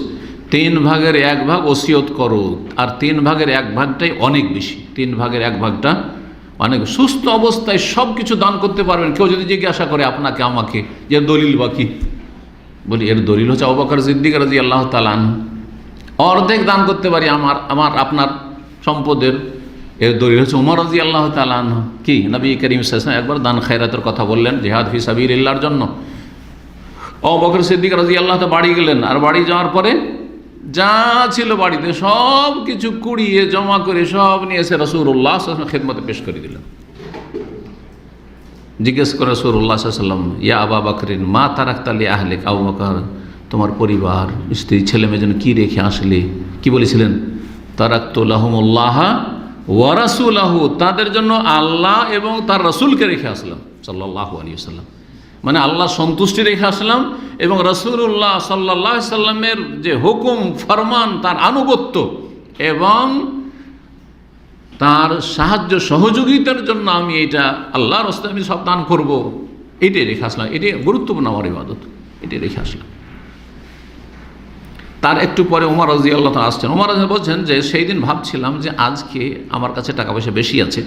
A: 3 ভাগের 1 ভাগ ওসিয়ত করো। আর 3 ভাগের 1 ভাগটাই অনেক বেশি। 3 ভাগের 1 ভাগটা অনেক। সুস্থ অবস্থায় সব কিছু দান করতে পারবেন। কেউ যদি জিজ্ঞাসা করে আপনাকে আমাকে যে দলিল বা কি, বলি এর দলিল হচ্ছে আবু বকর সিদ্দিক রাদিয়াল্লাহু তাআলা আনহু, অর্ধেক দান করতে পারি আমার আপনার সম্পদের। এর দলিল হচ্ছে ওমর রাদিয়াল্লাহু তাআলা আনহু। কি নবী করিম সাল্লাল্লাহু আলাইহি ওয়াসাল্লাম একবার দান খায়রাতের কথা বললেন, জিহাদ ফি সাবিলিল্লাহর জন্য। আবু বকর সিদ্দিক রাদিয়াল্লাহু তাআলা বাড়ি গেলেন, আর বাড়ি যাওয়ার পরে যা ছিল বাড়িতে সব কিছু কুড়িয়ে জমা করে সব নিয়ে এসে রাসূলুল্লাহ সাল্লাল্লাহু আলাইহি ওয়াসাল্লাম খেদমতে পেশ করে দিলেন। জিজ্ঞেস করে রাসূলুল্লাহ সাল্লাল্লাহু আলাইহি ওয়াসাল্লাম, ইয়া আবা বকরিন মা তারাকতা লি আহলিক, আবু বকর তোমার পরিবার, স্ত্রী, ছেলে মেয়ের জন্য কি রেখে আসলে? কি বলেছিলেন? তারাকতু লাহুমুল্লাহ ওয়া রাসূলাহু, তাদের জন্য আল্লাহ এবং তার রাসূলকে রেখে আসলাম সাল্লাল্লাহু আলাইহি ওয়াসাল্লাম। মানে আল্লাহ সন্তুষ্টি রেখে আসলাম এবং রাসূলুল্লাহ সাল্লাল্লাহু আলাইহি সাল্লামের যে হুকুম ফরমান, তার আনুগত্য এবং তার সাহায্য সহযোগিতার জন্য আমি এটা আল্লাহর রাস্তায় আমি সব দান করবো, এটাই রেখে আসলাম। এটাই গুরুত্বপূর্ণ আমার ইবাদত, এটাই রেখে আসলাম। তার একটু পরে ওমর রাদিয়াল্লাহু তাআলা আসছেন। ওমর রাদিয়াল্লাহু বলছেন যে সেই দিন ভাবছিলাম যে আজকে আমার কাছে টাকা পয়সা বেশি আছে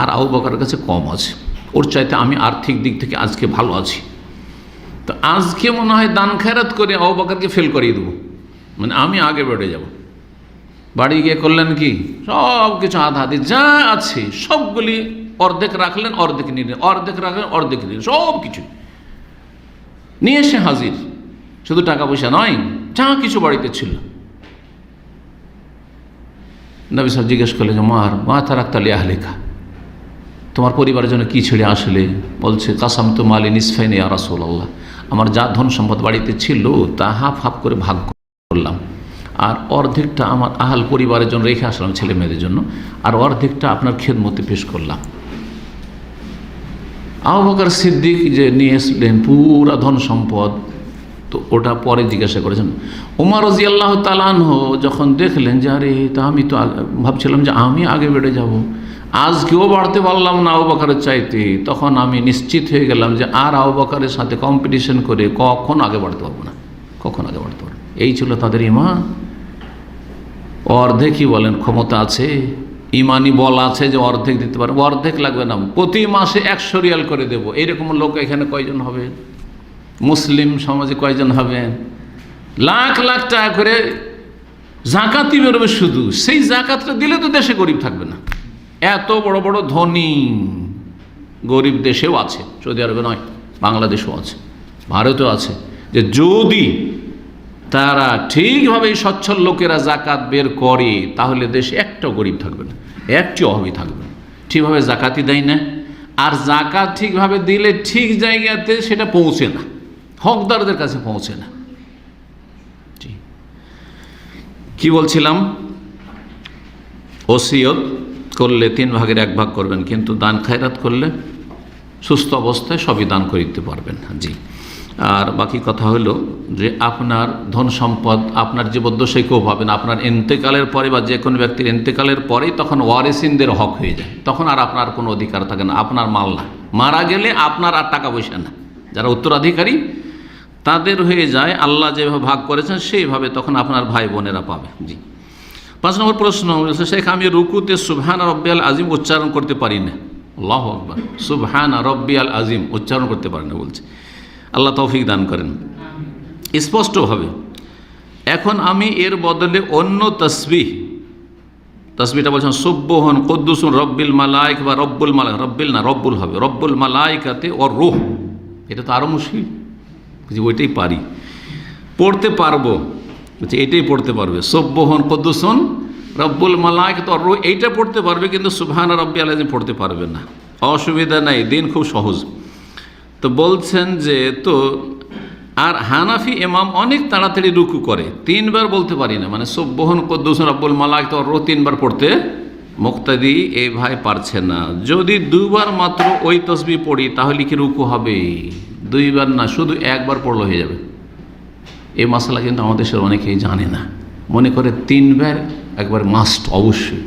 A: আর আবু বকরের কাছে কম আছে, ওর চাইতে আমি আর্থিক দিক থেকে আজকে ভালো আছি, তো আজকে মনে হয় দান খায়রাত করে আবু বকরকে ফেল করিয়ে দেবো, মানে আমি আগে বেড়ে যাব। বাড়ি গিয়ে করলেন কি, সব কিছু আধা আধি যা আছে সবগুলি অর্ধেক রাখলেন, অর্ধেক নিলেন, অর্ধেক রাখলেন, অর্ধেক নিলেন, সব কিছু নিয়ে এসে হাজির। শুধু টাকা পয়সা নয়, যা কিছু বাড়িতে ছিল। নবী সাহেব জিজ্ঞেস করলেন যে মা তারাকতা লি আহলিকা, তোমার পরিবারের জন্য কি ছেড়ে আসলে? বলছে কাসামতু মালি নিসফাইন ইয়া রাসূলুল্লাহ, আমার যা ধন সম্পদ বাড়িতে ছিল তা হাফ হাফ করে ভাগ করলাম, আর অর্ধেকটা আমার আহাল পরিবারের জন্য রেখে আসলাম, ছেলে মেয়েদের জন্য, আর অর্ধেকটা আপনার খেদমতে পেশ করলাম। আবু বকর সিদ্দিক যে নিয়ে এসলেন পুরা ধন সম্পদ, তো ওটা পরে জিজ্ঞাসা করেছেন। ওমর রাদিয়াল্লাহু তাআলা আনহু যখন দেখলেন যে আরে তা আমি তো ভাবছিলাম যে আমি আগে বেড়ে যাব, আজকেও বাড়তে পারলাম না আবু বকরের চাইতে, তখন আমি নিশ্চিত হয়ে গেলাম যে আর আবু বকরের সাথে কম্পিটিশন করে কখন আগে বাড়তে পারবো না, কখন আগে বাড়তে পারবো। এই ছিল তাদের ঈমান। অর্ধেকই বলেন ক্ষমতা আছে, ইমানি বল আছে যে অর্ধেক দিতে পারবো, অর্ধেক লাগবে না, প্রতি মাসে 100 রিয়াল করে দেবো। এইরকম লোক এখানে কয়জন হবে? মুসলিম সমাজে কয়জন হবেন? লাখ লাখ টাকা করে জাকাতই বেরোবে শুধু, সেই জাকাতটা দিলে তো দেশে গরিব থাকবে না। এত বড় বড় ধনী গরিব দেশেও আছে, সৌদি আরবে নয়, বাংলাদেশেও আছে, ভারতেও আছে, যে যদি তারা ঠিকভাবে সচ্ছল লোকেরা জাকাত বের করে তাহলে দেশে একটা গরিব থাকবে না, একটি অভাবী থাকবে না। ঠিকভাবে জাকাতই দেয় না, আর জাকাত ঠিকভাবে দিলে ঠিক জায়গাতে সেটা পৌঁছে না, হকদারদের কাছে পৌঁছে না। কি বলছিলাম? ওসিয়ত করলে 3 ভাগের 1 ভাগ করবেন, কিন্তু দান খায়রাত করলে সুস্থ অবস্থায় সবই দান করে দিতে পারবেন। জি। আর বাকি কথা হলো যে আপনার ধন সম্পদ আপনার জীবদ্দশায় কেউ পাবেন, আপনার ইন্তেকালের পরে বা যে কোনো ব্যক্তির ইন্তেকালের পরেই তখন ওয়ারিসিনদের হক হয়ে যায়, তখন আর আপনার কোনো অধিকার থাকে না, আপনার মাল না। মারা গেলে আপনার আর টাকা পয়সা না, যারা উত্তরাধিকারী তাদের হয়ে যায়, আল্লাহ যেভাবে ভাগ করেছেন সেইভাবে তখন আপনার ভাই বোনেরা পাবে। জি। 5 নম্বর প্রশ্ন, শেখ আমি রুকুতে সুবহান রব্বিয়াল আজিম উচ্চারণ করতে পারি না। আল্লাহু আকবার, সুবহান রব্বিয়াল আজিম উচ্চারণ করতে পারি না বলছে। আল্লাহ তৌফিক দান করেন স্পষ্টভাবে। এখন আমি এর বদলে অন্য তসবিহটা বলছেন সুবহান কুদ্দুসুন রব্বিল মালাইক বা রব্বুল মালাইক, রব্বিল না রব্বুল হবে, রব্বুল মালাইকাতে ও রূহ, এটা তো আরও মুশকিল, ওইটাই পারি, পড়তে পারবো, এটাই পড়তে পারবে। সুবহান কুদ্দুসুন রব্বুল মালাইকাতে ও রূহ এইটা পড়তে পারবে, কিন্তু সুবহান রব্বিয়াল আযীম পড়তে পারবে না। অসুবিধা নাই, দিন খুব সহজ। তো বলছেন যে তো আর হানাফি ইমাম অনেক তাড়াতাড়ি রুকু করে, 3 বার বলতে পারি না, মানে সুবহান কুদ্দুস রব্বুল মালাইকাত ওয়ার রূহ 3 বার পড়তে মুক্তাদি এই ভাই পারছে না। যদি 2 বার মাত্র ওই তসবিহ পড়ি তাহলে কি রুকু হবে? 2 বার না, শুধু 1 বার পড়লে হয়ে যাবে। এই মশলা কিন্তু আমাদের দেশের অনেকেই জানে না, মনে করে 3 বার একবার মাস্ট, অবশ্যই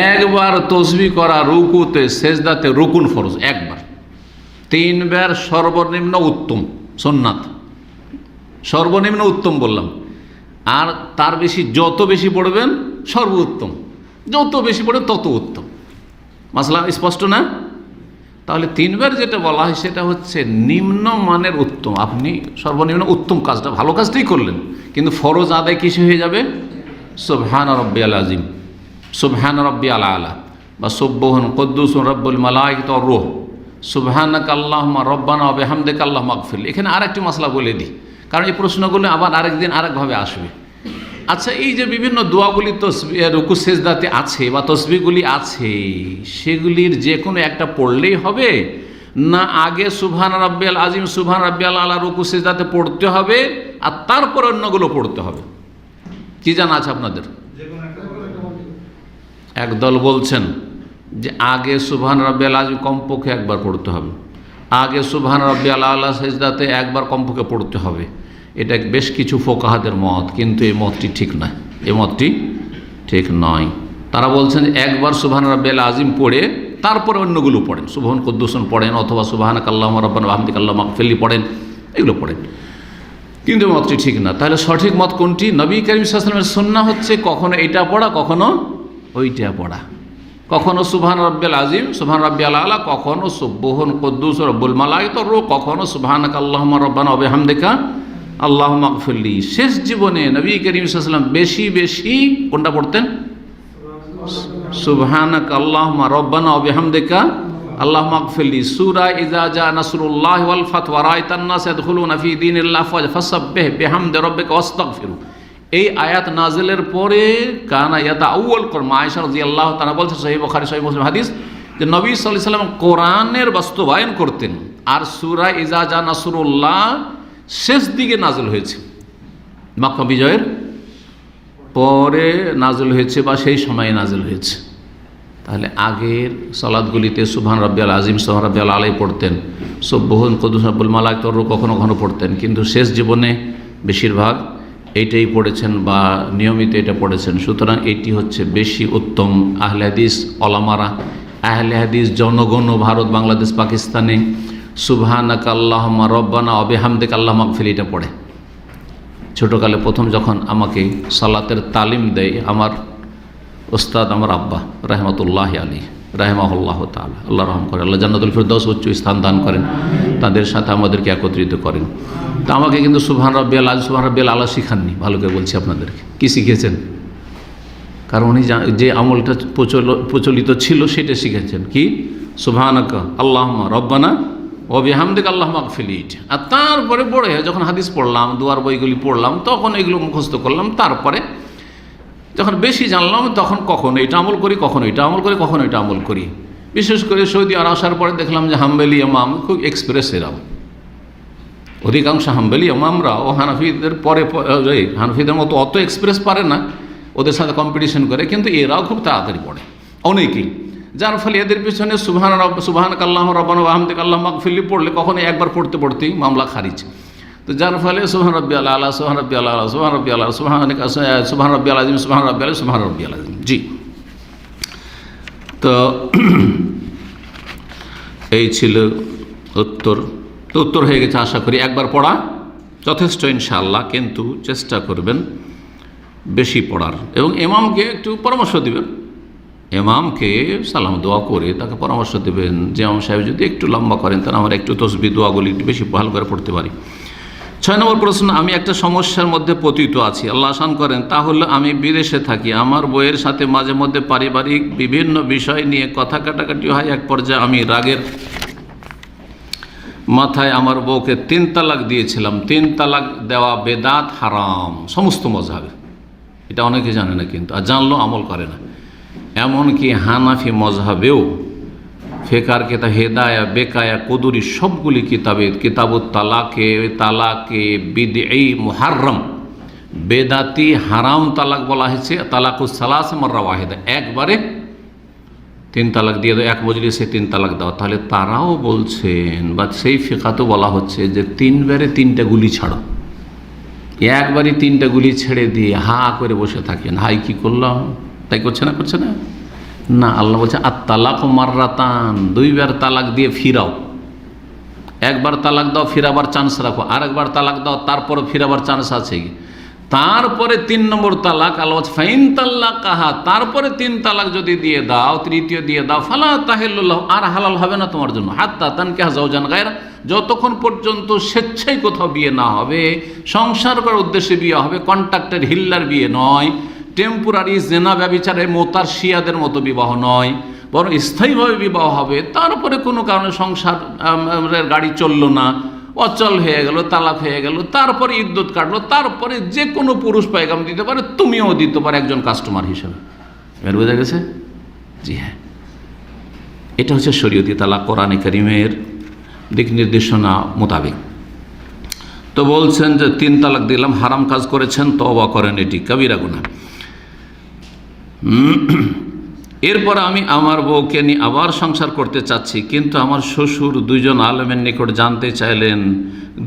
A: 1 বার তসবিহ করা রুকুতে সেজদাতে রুকুন ফরজ, 1 বার। 3 বার সর্বনিম্ন উত্তম, সুন্নাত সর্বনিম্ন উত্তম বললাম, আর তার বেশি যত বেশি পড়বেন সর্বোত্তম, যত বেশি পড়ে তত উত্তম। মাসলা স্পষ্ট না? তাহলে 3 বার যেটা বলা হয় সেটা হচ্ছে নিম্ন মানের উত্তম, আপনি সর্বনিম্ন উত্তম কাজটা, ভালো কাজটাই করলেন, কিন্তু ফরজ আদায় কিসে হয়ে যাবে? সুবহান রব্বিয়াল আযীম, সুবহান রব্বিয়াল আলা, বা সুবহান কুদ্দুসুন রব্বুল মালাইকাতি ওয়ার রূহ, সুবহানাকা আল্লাহুম্মা রব্বানা ওয়া বিহামদিকা আল্লাহুম্মা আগফিরলি। এখানে আরেকটি মাসলা বলে দিই, কারণ এই প্রশ্নগুলো আবার আরেকদিন আরেকভাবে আসবে। আচ্ছা, এই যে বিভিন্ন দোয়াগুলি তসবিহ রুকু সেজদাতে আছে বা তসবিহগুলি আছে, সেগুলির যে কোনো একটা পড়লেই হবে, না আগে সুবহান রাব্বিয়াল আযীম সুবহান রাব্বিয়াল আলা রুকু সেজদাতে পড়তে হবে আর তারপর অন্যগুলো পড়তে হবে? কি জানা আছে আপনাদের? একদল বলছেন যে আগে সুবহান রাব্বিয়াল আযীম কমপক্ষে 1 বার পড়তে হবে, আগে সুবহান রাব্বিয়াল আলা সেজদাতে 1 বার কমপক্ষে পড়তে হবে। এটা বেশ কিছু ফোকাহাদের মত, কিন্তু এই মতটি ঠিক নয়, এই মতটি ঠিক নয়। তারা বলছেন 1 বার সুবহান রাব্বিয়াল আযীম পড়ে তারপরে অন্যগুলো পড়েন, সুবহান কুদ্দুসুন পড়েন, অথবা সুবহানাকা আল্লাহুম্মা রব্বানা ওয়া বিহামদিকা আল্লাহুম্মা আগফিরলি পড়েন, এগুলো পড়েন, কিন্তু মতটি ঠিক না। তাহলে সঠিক মত কোনটি? নবী করিম সাল্লাল্লাহু আলাইহি ওয়াসাল্লামের সুন্নাহ হচ্ছে কখনো এটা পড়া, কখনো ওইটা পড়া, কখনো সুবহান রাব্বিয়াল আযীম সুবহান রাব্বিয়াল আলা, কখনো সুবহান কুদ্দুস রব্বুল মালাইকাতি ওয়ার রূহ, কখনো সুবহানাকা আল্লাহুম্মা রব্বানা ওয়া বিহামদিকা আল্লাহুম্মা আগফিরলি। শেষ জীবনে নবী করিম সাল্লাল্লাহু আলাইহি ওয়াসাল্লাম বেশি বেশি কোনটা পড়তেন? সুবহানাকা আল্লাহুম্মা রব্বানা ওয়া বিহামদিকা আল্লাহুম্মা আগফিরলি। সূরা ইযা জা নাসরুল্লাহি ওয়াল ফাতহ ওয়া রাআইতান নাস ইয়াদখুলুনা ফি দীনিল্লাহি ফাসাব্বিহ বিহামদি রাব্বিকা ওয়াস্তাগফিরু, এই আয়াত নাজিলের পরে কানা ইয়াতাআউয়াল কোরআন। আয়েশা রাদিয়াল্লাহু তাআলা বলছেন, সহিহ বুখারী সহিহ মুসলিম হাদিস, যে নবী সাল্লাল্লাহু আলাইহি ওয়াসাল্লাম কোরআনের বাস্তবায়ন করতেন, আর সূরা ইযা জা নাসরুল্লাহ শেষ দিকে নাজিল হয়েছে, মক্কা বিজয়ের পরে নাজিল হয়েছে বা সেই সময়ে নাজিল হয়েছে। তাহলে আগের সালাতগুলিতে সুবহান রাব্বিয়াল আযীম সুবহান রাব্বিয়াল আলা পড়তেন, সুবহান কুদ্দুস রব্বুল মালাইকাতি ওয়ার রূহ কখনো কখনো পড়তেন, কিন্তু শেষ জীবনে বেশিরভাগ এইটাই পড়েছেন বা নিয়মিত এটা পড়েছেন। সুতরাং এটি হচ্ছে বেশি উত্তম। আহলে হাদিস ওলামারা, আহলে হাদিস জনগণ ভারত, বাংলাদেশ, পাকিস্তানে সুবহানাকা আল্লাহুম্মা রব্বানা ওয়া বিহামদিকা আল্লাহুম্মা আগফিরলি এটা পড়ে। ছোটোকালে প্রথম যখন আমাকে সালাতের তালিম দেয় আমার ওস্তাদ, আমার আব্বা রাহমাতুল্লাহি আলাইহি, রাহিমাহুল্লাহ তাআলা, আল্লাহ রহম করে, আল্লাহ জান্নাতুল ফিরদাউস উচ্চ স্থান দান করেন, তাদের সাথে আমাদেরকে একত্রিত করেন। তো আমাকে কিন্তু সুবহান রাব্বিয়াল আযীম, সুবহান রাব্বিয়াল আলা শিখাননি, ভালো করে বলছি আপনাদেরকে। কি শিখেছেন? কারণ উনি যে আমলটা প্রচলিত ছিল সেটা শিখেছেন, কি সুবহানাকা আল্লাহুম্মা রব্বানা ওয়া বিহামদিকা আল্লাহুম্মা আগফিরলি। আর তারপরে বড় হয়ে যখন হাদিস পড়লাম, দুয়ার বইগুলি পড়লাম, তখন এগুলো মুখস্থ করলাম। তারপরে যখন বেশি জানলাম, তখন কখনো এটা আমল করি, কখনো এটা আমল করি, কখনো এটা আমল করি। বিশেষ করে সৌদি আরব আসার পরে দেখলাম যে হাম্বলি ইমাম খুব এক্সপ্রেস এরাও, অধিকাংশ হাম্বলি ইমামরা ও হানাফিদের পরে, হানাফিদের মতো অত এক্সপ্রেস পারে না, ওদের সাথে কম্পিটিশন করে, কিন্তু এরাও খুব তাড়াতাড়ি পড়ে অনেকেই। যার ফলে এদের পিছনে সুবহানাকা আল্লাহুম্মা রব্বানা ওয়া বিহামদিকা আল্লাহুম্মা আগফিরলি পড়লে কখনো একবার পড়তেই মামলা খারিজ। তো যার ফলে সুবহান রাব্বিয়াল আলা, সুবহান রাব্বিয়াল আলা, সুবহান রাব্বিয়াল আলা, সুবহান রাব্বিয়াল আযীম, সুবহান রাব্বিয়াল আযীম, সুবহান রাব্বিয়াল আযীম। জি, তো এই ছিল উত্তর। তো উত্তর হয়ে গেছে আশা করি। একবার পড়া যথেষ্ট ইনশাআল্লাহ, কিন্তু চেষ্টা করবেন বেশি পড়ার, এবং ইমামকে একটু পরামর্শ দিবেন। ইমামকে সালাম দোয়া করে তাকে পরামর্শ দেবেন যে ইমাম সাহেব যদি একটু লম্বা করেন, তাহলে আমরা একটু তসবিহ দোয়াগুলি একটু বেশি ভালো করে পড়তে পারি। 6 নম্বর প্রশ্ন, আমি একটা সমস্যার মধ্যে পতিত আছি, আল্লাহ আসান করেন। তাহলে আমি বিদেশে থাকি, আমার বউয়ের সাথে মাঝে মধ্যে পারিবারিক বিভিন্ন বিষয় নিয়ে কথা কাটাকাটি হয়। এক পর্যায়ে আমি রাগের মাথায় আমার বউকে 3 তালাক দিয়েছিলাম। 3 তালাক দেওয়া বেদাত, হারাম সমস্ত মজহাবে, এটা অনেকে জানে না, কিন্তু আর জানলেও আমল করে না। এমনকি হানাফি মজহাবেও ফেকার কিতাব হেদায়া, বেকায়া, কদুরি সবগুলি কিতাবে কিতাবুত তালাকে বিদঈ মুহাররম, বেদাতি হারাম তালাক বলা হয়েছে। তালাকুস সালাস মাররা ওয়াহিদা, একবারে 3 তালাক দিয়ে দাও, এক মজলিসে 3 তালাক দাও। তাহলে তারাও বলছেন, বা সেই ফিকাতেও বলা হচ্ছে যে 3 বারে 3টা গুলি ছাড়ো। একবারই 3টা গুলি ছেড়ে দিয়ে হা করে বসে থাকেন, হাই কি করলাম, তাই করছে না না। আল্লাহ বলছে আত-তালাক মাররাতান, 2 বার তালাক দিয়ে ফিরাও। একবার তালাক দাও, ফিরাবার চান্স রাখো, আরেকবার তালাক দাও, তারপরে ফিরাবার চান্স আছে। তারপরে 3 নম্বর তালাক, আল্লাহ বলছে ফাইন তাল্লাকাহা, তারপরে 3 তালাক যদি দিয়ে দাও, তৃতীয় দিয়ে দাও, ফালা তাহিল্লু লাহু, আর হালাল হবে না তোমার জন্য, হাত্তা তানকিহা যাওজান গায়রা, যতক্ষণ পর্যন্ত স্বেচ্ছায় কোথাও বিয়ে না হবে, সংসার করার উদ্দেশ্যে বিয়ে হবে, কন্ট্রাক্টের হিল্লার বিয়ে নয়, টেম্পোরারি জেনা ব্যভিচারের মোতার শিয়াদের মতো বিবাহ নয়, বরং স্থায়ীভাবে বিবাহ হবে। তারপরে কোনো কারণে সংসারের গাড়ি চললো না, অচল হয়ে গেল, তালাক হয়ে গেল, তারপরে ইদ্যত কাটলো, তারপরে যে কোনো পুরুষ পায়গাম দিতে পারে, তুমিও দিতে পারো একজন কাস্টমার হিসেবে। এর বোঝা গেছে? জি হ্যাঁ, এটা হচ্ছে শরীয়তি তালাক, কোরআনে কারীমের দিক নির্দেশনা মোতাবেক। তো বলছেন যে 3 তালাক দিলাম, হারাম কাজ করেছেন, তওবা করেন, এটি কবিরা গুনাহ। এরপর আমি আমার বউকে নিয়ে আবার সংসার করতে চাচ্ছি, কিন্তু আমার শ্বশুর 2 জন আলেমের নিকট জানতে চাইলেন,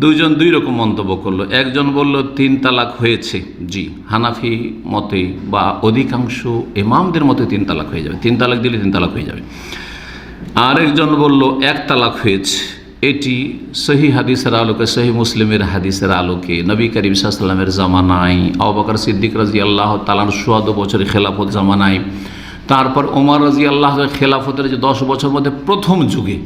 A: 2 জন 2 রকম মন্তব্য করলো। একজন বলল 3 তালাক হয়েছে, জি হানাফি মতে বা অধিকাংশ ইমামদের মতে 3 তালাক হয়ে যাবে, 3 তালাক দিলে 3 তালাক হয়ে যাবে। আরেকজন বলল 1 তালাক হয়েছে। এটি সহি হাদিসের আলোকে, সহি মুসলিমের হাদিসের আলোকে নবী করিম সাল্লাল্লাহু আলাইহি ওয়াসাল্লামের জামানায়, আবু বকর সিদ্দিক রাদিয়াল্লাহু তাআলা 14 বছরের খেলাফত জামানায়, তারপর ওমর রাদিয়াল্লাহু খেলাফতের যে 10 বছর মধ্যে প্রথম যুগে,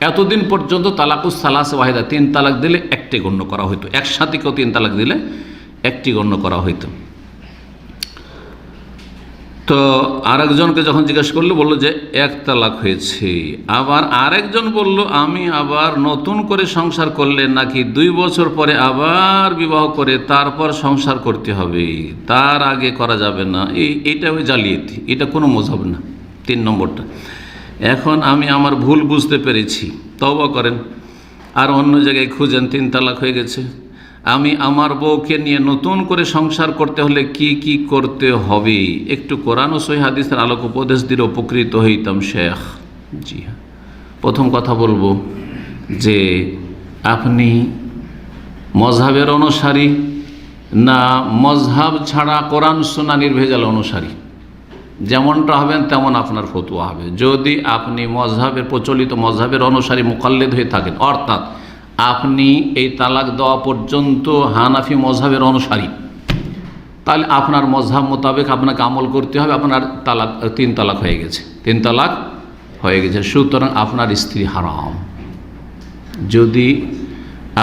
A: এতদিন পর্যন্ত তালাকুস সালাস ওয়াহিদা, 3 তালাক দিলে একটি গণ্য করা হইতো, একসাথে কেউ 3 তালাক দিলে একটি গণ্য করা হইতো। তো আরেকজনকে যখন জিজ্ঞেস করলো, বললো যে 1 তালাক হয়েছে। আবার আরেকজন বলল, আমি আবার নতুন করে সংসার করলে নাকি 2 বছর পরে আবার বিবাহ করে তারপর সংসার করতে হবে, তার আগে করা যাবে না। এইটা ওই জালিয়াতি, এটা কোনো মজহব না। 3 নম্বরটা, এখন আমি আমার ভুল বুঝতে পেরেছি, তওবা করেন, আর অন্য জায়গায় খুঁজেন, 3 তালাক হয়ে গেছে। আমি আমার বউকে নিয়ে নতুন করে সংসার করতে হলে কি কি করতে হবে, একটু কোরআন ও সহিহ হাদিসের আলোক উপদেশ দিলে উপকৃত হইতাম শেখ। জি হ্যাঁ, প্রথম কথা বলবো যে আপনি মজহাবের অনুসারী না মজহাব ছাড়া কোরআন সুন্নাহ নির্ভেজাল অনুসারী, যেমনটা হবেন তেমন আপনার ফতোয়া হবে। যদি আপনি মজহাবের প্রচলিত মজহাবের অনুসারী মুকাল্লিদ হয়ে থাকেন, অর্থাৎ আপনি এই তালাক দেওয়া পর্যন্ত হানাফি মজহাবের অনুসারী, তাহলে আপনার মজহাব মোতাবেক আপনাকে আমল করতে হবে, আপনার 3 তালাক হয়ে গেছে, 3 তালাক হয়ে গেছে। সুতরাং আপনার স্ত্রী হারাম। যদি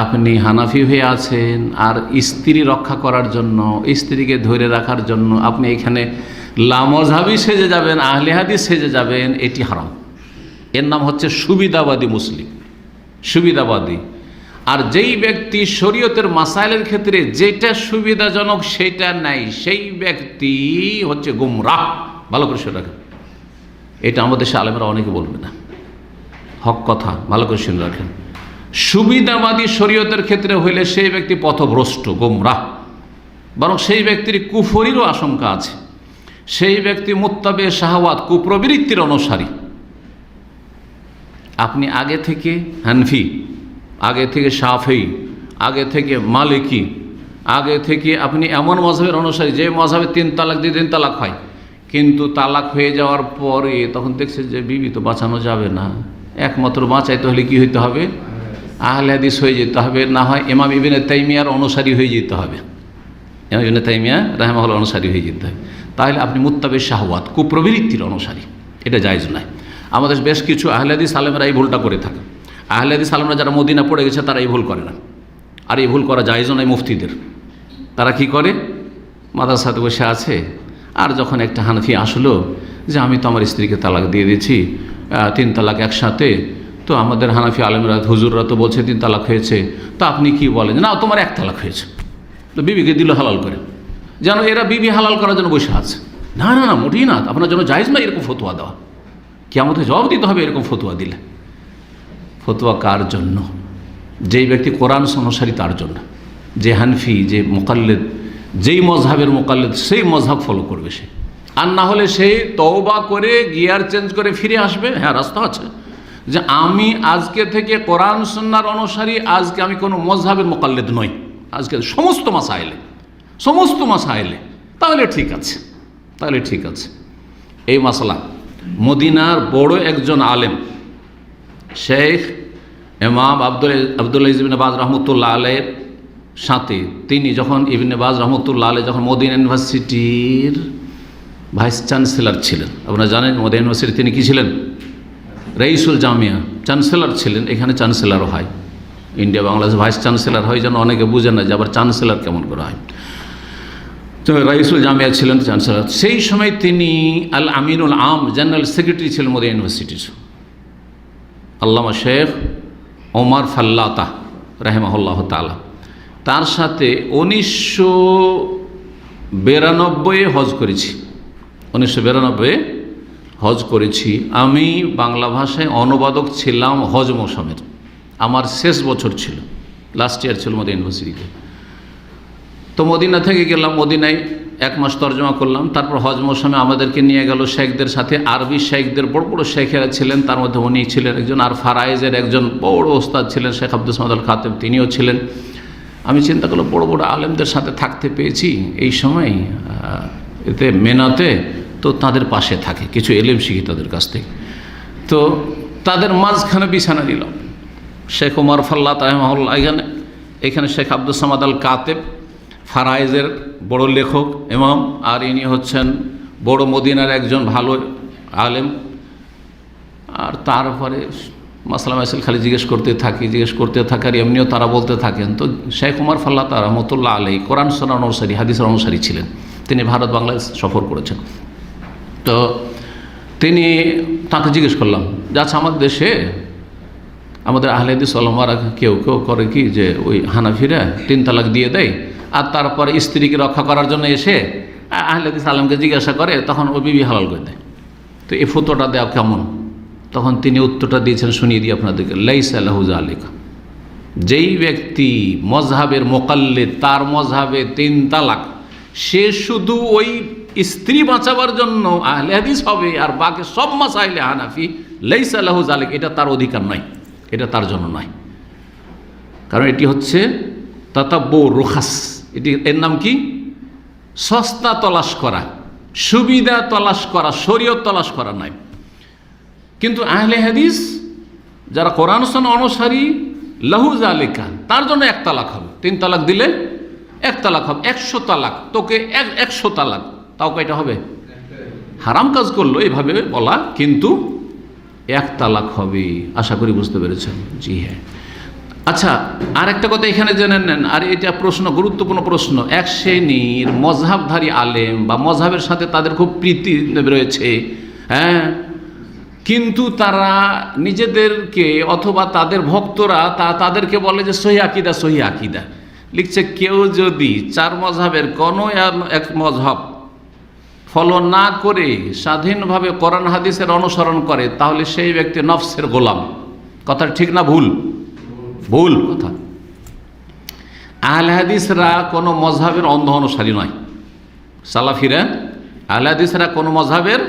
A: আপনি হানাফি হয়ে আছেন আর স্ত্রী রক্ষা করার জন্য, স্ত্রীকে ধরে রাখার জন্য আপনি এখানে লামজহাবি সেজে যাবেন, আহলে হাদিস সেজে যাবেন, এটি হারাম। এর নাম হচ্ছে সুবিধাবাদী মুসলিম, সুবিধাবাদী। আর যেই ব্যক্তি শরীয়তের মাসাইলের ক্ষেত্রে যেটা সুবিধাজনক সেটা নাই, সেই ব্যক্তি হচ্ছে গুমরাহ। ভালো করে শুনে রাখেন, এটা আমাদের দেশে আলেমরা অনেকে বলবে না, হক কথা, ভালো করে শুনে রাখেন। সুবিধাবাদী শরীয়তের ক্ষেত্রে হইলে সেই ব্যক্তি পথভ্রষ্ট, গুমরাহ। বরং সেই ব্যক্তির কুফরিরও আশঙ্কা আছে। সেই ব্যক্তি মুত্তাবে শাহওয়াত, কুপ্রবৃত্তির অনুসারী। আপনি আগে থেকে হানফি, আগে থেকে শাফি, আগে থেকে মালিকি, আগে থেকে আপনি এমন মযহাবের অনুসারী যে মযহাবে 3 তালাক দিয়ে 3 তালাক হয়, কিন্তু তালাক হয়ে যাওয়ার পরে তখন দেখছে যে বিবি তো বাঁচানো যাবে না, একমাত্র বাঁচাইতে হলে কি হইতে হবে? আহলে হাদিস হয়ে যেতে হবে, না হয় ইমাম ইবনে তাইমিয়ার অনুসারী হয়ে যেতে হবে, ইমাম ইবনে তাইমিয়া রাহিমাহুল্লাহ অনুসারী হয়ে যেতে হবে। তাহলে আপনি মুত্তাবে শাহওয়াত, কুপ্রবৃত্তির অনুসারী, এটা জায়েজ নয়। আমাদের বেশ কিছু আহলে হাদিস আলেমরা এই ভুলটা করে থাকে। আহলে হাদিস আলেমরা যারা মদিনা পড়ে গেছে তারা এই ভুল করে না, আর এই ভুল করা জায়েজ নয় মুফতিদের। তারা কি করে? মাদ্রাসাতে বসে আছে, আর যখন একটা হানাফি আসলো যে আমি তো আমার স্ত্রীকে তালাক দিয়ে দিয়েছি, 3 তালাক একসাথে, তো আমাদের হানাফি আলেমরা হুজুররা তো বলছে 3 তালাক হয়েছে, তো আপনি কি বলেন? না, তোমার 1 তালাক হয়েছে, তো বিবিকে দিল হালাল করে, যেন এরা বিবি হালাল করার জন্য বসে আছে। না না না, মোটেই না, আপনার জন্য জায়েজ না এরকম ফতোয়া দেওয়া। কিয়ামতে জবাব দিতে হবে এরকম ফতোয়া দিলে। ফতোয়া কার জন্য? যেই ব্যক্তি কোরআন অনুসারী তার জন্য, যে হানফি, যে মুকাল্লিদ, যেই মযহাবের মুকাল্লিদ সেই মযহাব ফলো করবে সে। আর না হলে সে তওবা করে গিয়ার চেঞ্জ করে ফিরে আসবে। হ্যাঁ, রাস্তা আছে যে আমি আজকে থেকে কোরআন সুন্নাহর অনুসারী, আজকে আমি কোনো মযহাবের মুকাল্লিদ নই, আজকে সমস্ত মাসাইলে, তাহলে ঠিক আছে, তাহলে ঠিক আছে। এই মাসলা মদিনার বড় একজন আলেম শেখ ইমাম আব্দুল্লাহ ইবনে বাজ রহমতুল্লাহ আলাইহির সাথে, তিনি যখন ইবনে বাজ রহমতুল্লাহ আলাইহি যখন মদিনা ইউনিভার্সিটির ভাইস চ্যান্সেলর ছিলেন, আপনারা জানেন মদিনা ইউনিভার্সিটি তিনি কি ছিলেন? রাইসুল জামিয়া, চ্যান্সেলর ছিলেন। এখানে চ্যান্সেলরও হয়, ইন্ডিয়া বাংলাদেশ ভাইস চ্যান্সেলর হয়, যেন অনেকে বুঝে না যে আবার চ্যান্সেলর কেমন করে হয়। তো রাইসুল জামিয়া ছিলেন চ্যান্সেলর। সেই সময় তিনি আল আমিনুল আম, জেনারেল সেক্রেটারি ছিলেন মদিনা ইউনিভার্সিটির, আল্লামা শেখ ওমর ফাল্লাতা রাহিমাহুল্লাহ তাআলা। তার সাথে 1992 হজ করেছি, 1992 হজ করেছি। আমি বাংলা ভাষায় অনুবাদক ছিলাম হজ মৌসুমের, আমার শেষ বছর ছিল, লাস্ট ইয়ার ছিল মদিনা ইউনিভার্সিটিতে। তো মদিনা থেকে গেলাম, মদিনায় 1 মাস তর্জমা করলাম। তারপর হজ মৌসুমে আমাদেরকে নিয়ে গেল শেখদের সাথে, আরবি শেখদের বড় বড় শেখেরা ছিলেন, তার মধ্যে উনি ছিলেন একজন, আর ফারাইজের একজন বড় ওস্তাদ ছিলেন শেখ আব্দুস সামাদ আল খাতেব, তিনিও ছিলেন। আমি চিন্তা করলাম বড় বড় আলেমদের সাথে থাকতে পেয়েছি এই সময় এতে মেনাতে, তো তাদের পাশে থাকে, কিছু এলেম শিখি তাদের কাছ থেকে। তো তাদের মাঝখানে বিছানা দিলাম, শেখ ওমর ফাল্লাহ রাহিমাহুল্লাহ এখানে শেখ আব্দুস সামাদ আল কাতেব, ফারাইজের বড় লেখক ইমাম, আর ইনি হচ্ছেন বড় মদিনার একজন ভালো আলেম। আর তারপরে মাসলা মাসাইল খালি জিজ্ঞেস করতে থাকার এমনিও তারা বলতে থাকেন। তো শেখ ওমর ফাল্লাহ রহমতুল্লাহ আলাইহি কোরআন সুন্নাহ অনুসারী, হাদিসের অনুসারী ছিলেন। তিনি ভারত বাংলাদেশ সফর করেছেন। তো তাকে জিজ্ঞেস করলাম যে আচ্ছা, আমাদের দেশে আমাদের আহলে হাদিস ওলামারা কেউ করে কি যে ওই হানাফিরা 3 তালাক দিয়ে দেয়, আর তারপরে স্ত্রীকে রক্ষা করার জন্য এসে আহলে হাদিস আলেমকে জিজ্ঞাসা করে, তখন ও বিবি হালাল করে দেয়। তো এই ফতোয়াটা দেওয়া কেমন? তখন তিনি উত্তরটা দিয়েছেন, শুনিয়ে দিই আপনাদেরকে। লাইসা লাহু যালিকা, যেই ব্যক্তি মযহাবের মুকাল্লিদ, তার মযহাবে 3 তালাক, সে শুধু ওই স্ত্রী বাঁচাবার জন্য আহলে হাদিস হবে, আর বাকি সব মাসাইলে হানাফি। লাইসা লাহু যালিকা, এটা তার অধিকার নয়, এটা তার জন্য নয়। কারণ এটি হচ্ছে তাতাব্বু রুখাস, এর নাম কি? সস্তা তলাশ করা, সুবিধা তলাশ করা, শরীয়ত তলাশ করা নয়। কিন্তু আহলে হাদিস যারা কোরআন সুন্নাহ অনুসারী, লাহু যালিকা, তার জন্য 1 তালাক হবে। 3 তালাক দিলে 1 তালাক হবে। 100 তালাক, তোকে 100 তালাক, তাও কয়টা হবে? হারাম কাজ করলো এইভাবে বলা, কিন্তু এক তালাক হবে। আশা করি বুঝতে পেরেছেন। জি হ্যাঁ। আচ্ছা, আর একটা কথা এখানে জেনে নেন, আর এটা প্রশ্ন, গুরুত্বপূর্ণ প্রশ্ন। এক শ্রেণীর মজহাবধারী আলেম বা মজহাবের সাথে তাদের খুব প্রীতি রয়েছে, হ্যাঁ, কিন্তু তারা নিজেদেরকে অথবা তাদের ভক্তরা তাদেরকে বলে যে সহি আকিদা, সহি আকিদা। লিখছে, কেউ যদি চার মজহাবের কোনো এক মজহাব ফলো না করে স্বাধীনভাবে কোরআন হাদিসের অনুসরণ করে, তাহলে সেই ব্যক্তি নফসের গোলাম। কথা ঠিক না ভুল? ভুল কথা। আহলে হাদিসরা কোনো মজহাবের অন্ধ অনুসারী নয়। সালাফিরা, আহলে হাদিসরা কোনো মজহাবের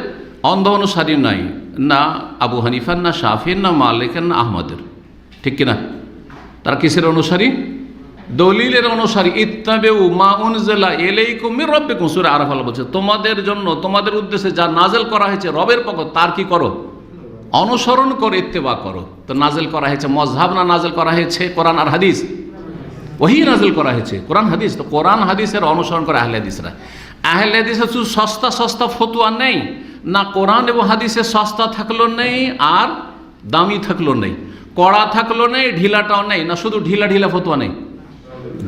A: অন্ধ অনুসারী নয়, না আবু হানিফার, না শাফির, না মালিকের, না আহমদের। ঠিক কিনা? তারা কিসের অনুসারী? দলিলের অনুসারী। ইত্তাবিউ মা উনজিলা ইলাইকুম মির রাব্বিকুম, সূরা আরাফ আল্লাহ বলছে, তোমাদের জন্য, তোমাদের উদ্দেশ্যে যা নাজেল করা হয়েছে রবের পক্ষ, তার কি করো? অনুসরণ করে ইত্তেবা করো। তো নাজেল করা হয়েছে মজহাব, না নাজেল করা হয়েছে কোরআন আর হাদিস? ওহি নাজেল করা হয়েছে কোরআন হাদিস। তো কোরআন হাদিসের অনুসরণ করে আহলে হাদিসরা। আহলে হাদিসের শুধু সস্তা সস্তা ফতোয়া নেই, না কোরআন এবং হাদিসের সস্তা থাকলো নেই আর দামি থাকলো নেই, কড়া থাকলো নেই, ঢিলাটাও নেই, না শুধু ঢিলা ঢিলা ফতোয়া নেই।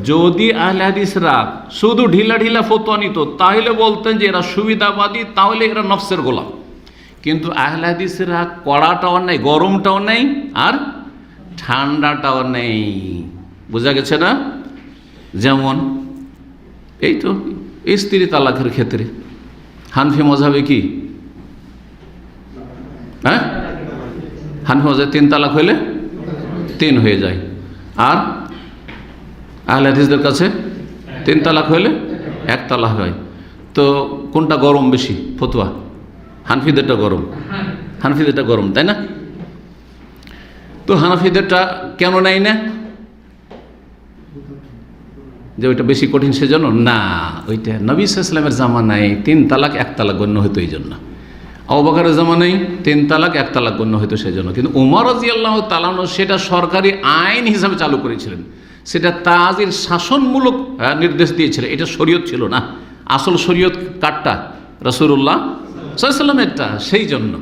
A: যদি আহলে হাদিসরা শুধু ঢিলা ঢিলা ফতোয়া নিত, তাহলে বলতেন যে এরা সুবিধাবাদী, তাহলে এরা নফসের গোলাম। কিন্তু আহলে হাদিসরা কড়াটাও নেই, গরমটাও নেই, আর ঠান্ডাটাও নেই। বোঝা গেছে না? যেমন এই তো স্ত্রী তালাকের ক্ষেত্রে হানফি মজহাবে কি, হ্যাঁ, হানফি মজহাবে 3 তালাক হইলে 3 হয়ে যায়, আর আহলে হাদিসদের কাছে 3 তালাক হইলে 1 তালাক হয়। তো কোনটা গরম বেশি ফতোয়া? হানফিদেরটা গরম, হানফিদেরটা গরম, তাই না? তো হানফিদেরটা কেন নেয় না? যে ওইটা বেশি কঠিন সেজন্য না, ওইটা নবী সাল্লাল্লাহু আলাইহি ওয়াসাল্লামের জামানায় 3 তালাক 1 তালাক গণ্য হতো এই জন্য। আবু বকরের জামানায় 3 তালাক 1 তালাক গণ্য হতো সেজন্য। কিন্তু ওমর রাদিয়াল্লাহু তাআলা সেটা সরকারি আইন হিসাবে চালু করেছিলেন, সেটা তাজির শাসনমূলক নির্দেশ দিয়েছিলেন। এটা শরীয়ত ছিল না। আসল শরীয়ত কারটা? রাসূলুল্লাহ সাল্লাল্লাহু আলাইহি ওয়াসাল্লামেরটা। সেই জন্য।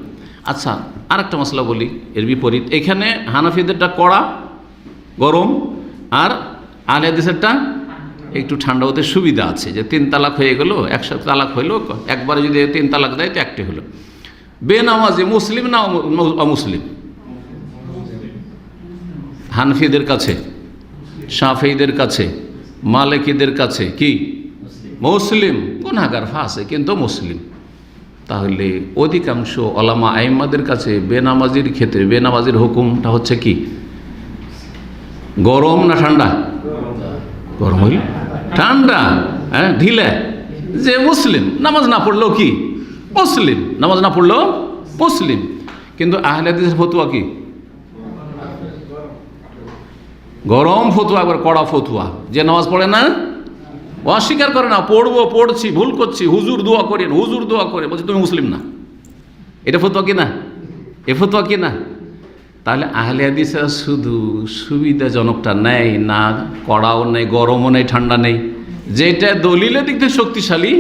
A: আচ্ছা, আর একটা মশলা বলি এর বিপরীত। এখানে হানাফিদেরটা কড়া গরম, আর আহলে হাদিসেরটা একটু ঠান্ডা হতে সুবিধা আছে, যে 3 তালাক হয়ে গেল, একসাথে তালাক হইলো, একবারে যদি 3 তালাক দেয় তো একটি হলো। বেনামাজি মুসলিম না অমুসলিম? হানফিদের কাছে, শাফিঈদের কাছে, মালিকীদের কাছে কি মুসলিম? গুনাহগার, ফাসিক, কিন্তু মুসলিম। তাহলে অধিকাংশ ওলামা আইম্মাদের কাছে বেনামাজির ক্ষেত্রে বেনামাজির হুকুমটা হচ্ছে কি, গরম না ঠান্ডা? গরম হইল, ঠান্ডা, হ্যাঁ, ঢিলে। যে মুসলিম, নামাজ না পড়লেও কি মুসলিম, নামাজ না পড়লেও মুসলিম। কিন্তু আহলে হাদিসের ফতোয়া কি? গরম ফতোয়া, একবার কড়া ফতোয়া। যে নামাজ পড়ে না, অস্বীকার করে না, পড়বো, পড়ছি, ভুল করছি, হুজুর দোয়া করেন, হুজুর দোয়া করে, বলছে তুমি মুসলিম না। এটা ফতোয়া কি না? এ ফতোয়া কি না? তাহলে আহলে হাদিসরা শুধু সুবিধাজনকটা নেই, না কড়াও নেই, গরমও নেই, ঠান্ডা নেই, যেটা দলিলের দিক থেকে শক্তিশালী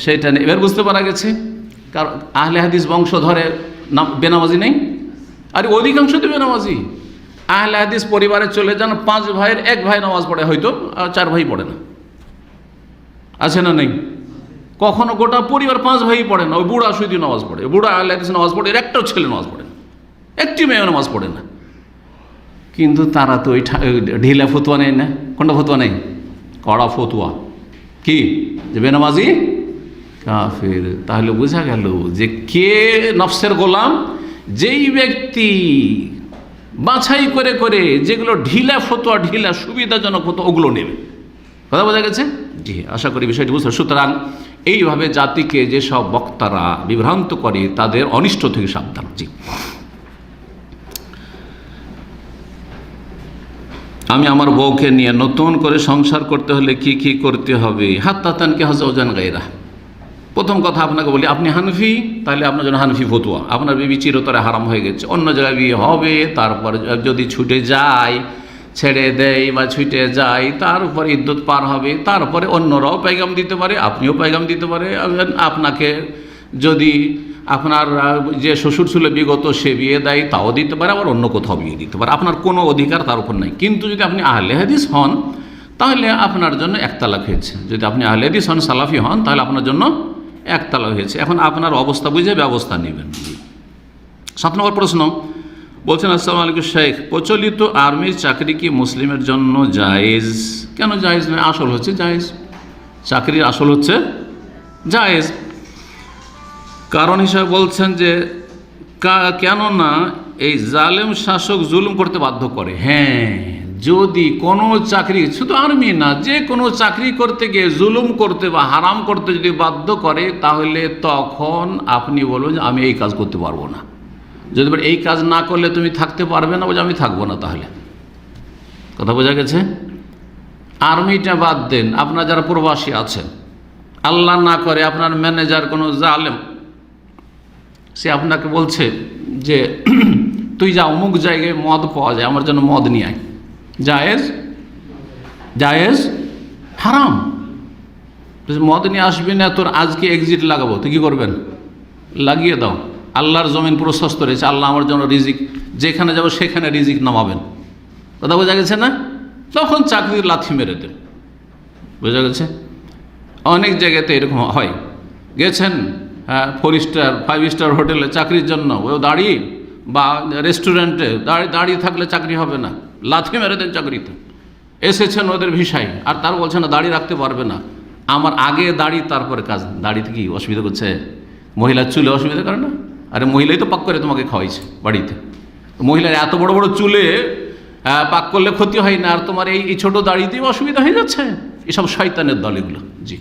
A: সেটা নেই। এবার বুঝতে পারা গেছে। কারণ আহলে হাদিস বংশধরে বেনামাজি নেই, আর অধিকাংশ তো বেনামাজি। আহলে হাদিস পরিবারে চলে যান, 5 ভাইয়ের 1 ভাই নামাজ পড়ে হয়তো, আর 4 ভাই পড়ে না। আছে না নেই? কখনো গোটা পরিবার 5 ভাই পড়ে না, ওই বুড়া শুধু নামাজ পড়ে, বুড়া আহলে হাদিস নামাজ পড়ে, এর একটাও ছেলে নামাজ পড়ে না, একটি মেয়ে নামাজ পড়ে না। কিন্তু তারা তো ওই ঢিলা ফতোয়া নেই না। কোনটা ফতোয়া নেই? কড়া ফতোয়া। কি? যে বেনামাজি কাফের। তাহলে বোঝা গেল যে কে নফসের গোলাম? যেই ব্যক্তি বাছাই করে করে যেগুলো ঢিলা ফতোয়া, ঢিলা সুবিধাজনক ফতোয়া, ওগুলো নেবে। কথা বোঝা গেছে? জি, আশা করি বিষয়টি বুঝতে। সুতরাং এইভাবে জাতিকে যেসব বক্তারা বিভ্রান্ত করে, তাদের অনিষ্ট থেকে সাবধান। জি, আমি আমার বউকে নিয়ে নতুন করে সংসার করতে হলে কি কি করতে হবে? হাত্তা তানকিহা যাওজান গায়রা। প্রথম কথা আপনাকে বলি, আপনি হানফি, তাহলে আপনার জন্য হানফি ফতোয়া, আপনার বিবি চিরতরে হারাম হয়ে গেছে, অন্য জায়গায় বিয়ে হবে। তারপর যদি ছুটে যায়, ছেড়ে দেয় বা ছুটে যায়, তার উপর ইদ্যত পার হবে, তারপরে অন্যরাও পেগাম দিতে পারে, আপনিও পেগাম দিতে পারে, আপনাকে যদি আপনার যে শ্বশুর ছিল বিগত সে বিয়ে দেয় তাও দিতে পারে, আবার অন্য কোথাও বিয়ে দিতে পারে, আপনার কোনো অধিকার তার উপর নাই। কিন্তু যদি আপনি আহলে হাদিস হন তাহলে আপনার জন্য এক তালাক হয়েছে। যদি আপনি আহলে হাদিস হন, সালাফি হন, তাহলে আপনার জন্য এক তালাক হয়েছে। এখন আপনার অবস্থা বুঝে ব্যবস্থা নেবেন। 7 নম্বর প্রশ্ন বলছেন, আসসালামু আলাইকুম শেখ, প্রচলিত আর্মির চাকরি কি মুসলিমের জন্য জায়েজ? কেন জায়েজ নয়? আসল হচ্ছে জায়েজ, চাকরির আসল হচ্ছে জায়েজ। কারণ হিসাবে বলছেন যে কেননা এই জালেম শাসক জুলুম করতে বাধ্য করে। হ্যাঁ, যদি কোনো চাকরি, শুধু আর্মি না, যে কোনো চাকরি করতে গিয়ে জুলুম করতে বা হারাম করতে যদি বাধ্য করে, তাহলে তখন আপনি বলুন যে আমি এই কাজ করতে পারবো না। যদি এই কাজ না করলে তুমি থাকতে পারবে না, বলছে আমি থাকবো না। তাহলে কথা বোঝা গেছে? আর্মিটা বাদ দেন, আপনার যারা প্রবাসী আছেন, আল্লাহ না করে আপনার ম্যানেজার কোনো জালেম, সে আপনাকে বলছে যে তুই যা অমুক জায়গায় মদ পাওয়া যায়, আমার জন্য মদ নিয়ে আয়। জায়েজ? জায়েজ? হারাম? মদ নিয়ে আসবি না, তোর আজকে এক্সিট লাগাবো, তুই কী করবেন? লাগিয়ে দাও। আল্লাহর জমিন প্রশস্ত রয়েছে, আল্লাহ আমার জন্য রিজিক, যেখানে যাবো সেখানে রিজিক নামাবেন। কথা বোঝা গেছে না? তখন চাকরির লাথি মেরে দেন। বোঝা গেছে? অনেক জায়গাতে এরকম হয়। গেছেন 4 স্টার 5 স্টার হোটেলে চাকরির জন্য, ও দাঁড়িয়ে বা রেস্টুরেন্টে দাঁড়িয়ে থাকলে চাকরি হবে না, লাথি মেরে দেন চাকরিতে। এসেছেন ওদের ভিসায়, আর তার বলছে না দাঁড়িয়ে রাখতে পারবে না, আমার আগে দাঁড়ি তারপরে কাজ। দাঁড়িতে কি অসুবিধা করছে? মহিলার চুলে অসুবিধা করে না? আরে মহিলাই তো পাক করে তোমাকে খাওয়াইছে বাড়িতে। মহিলার এত বড় বড় চুলে পাক করলে ক্ষতি হয় না, আর তোমার এই ছোটো দাড়িতেই অসুবিধা হয়ে যাচ্ছে। এসব শয়তানের দল এগুলো। জি,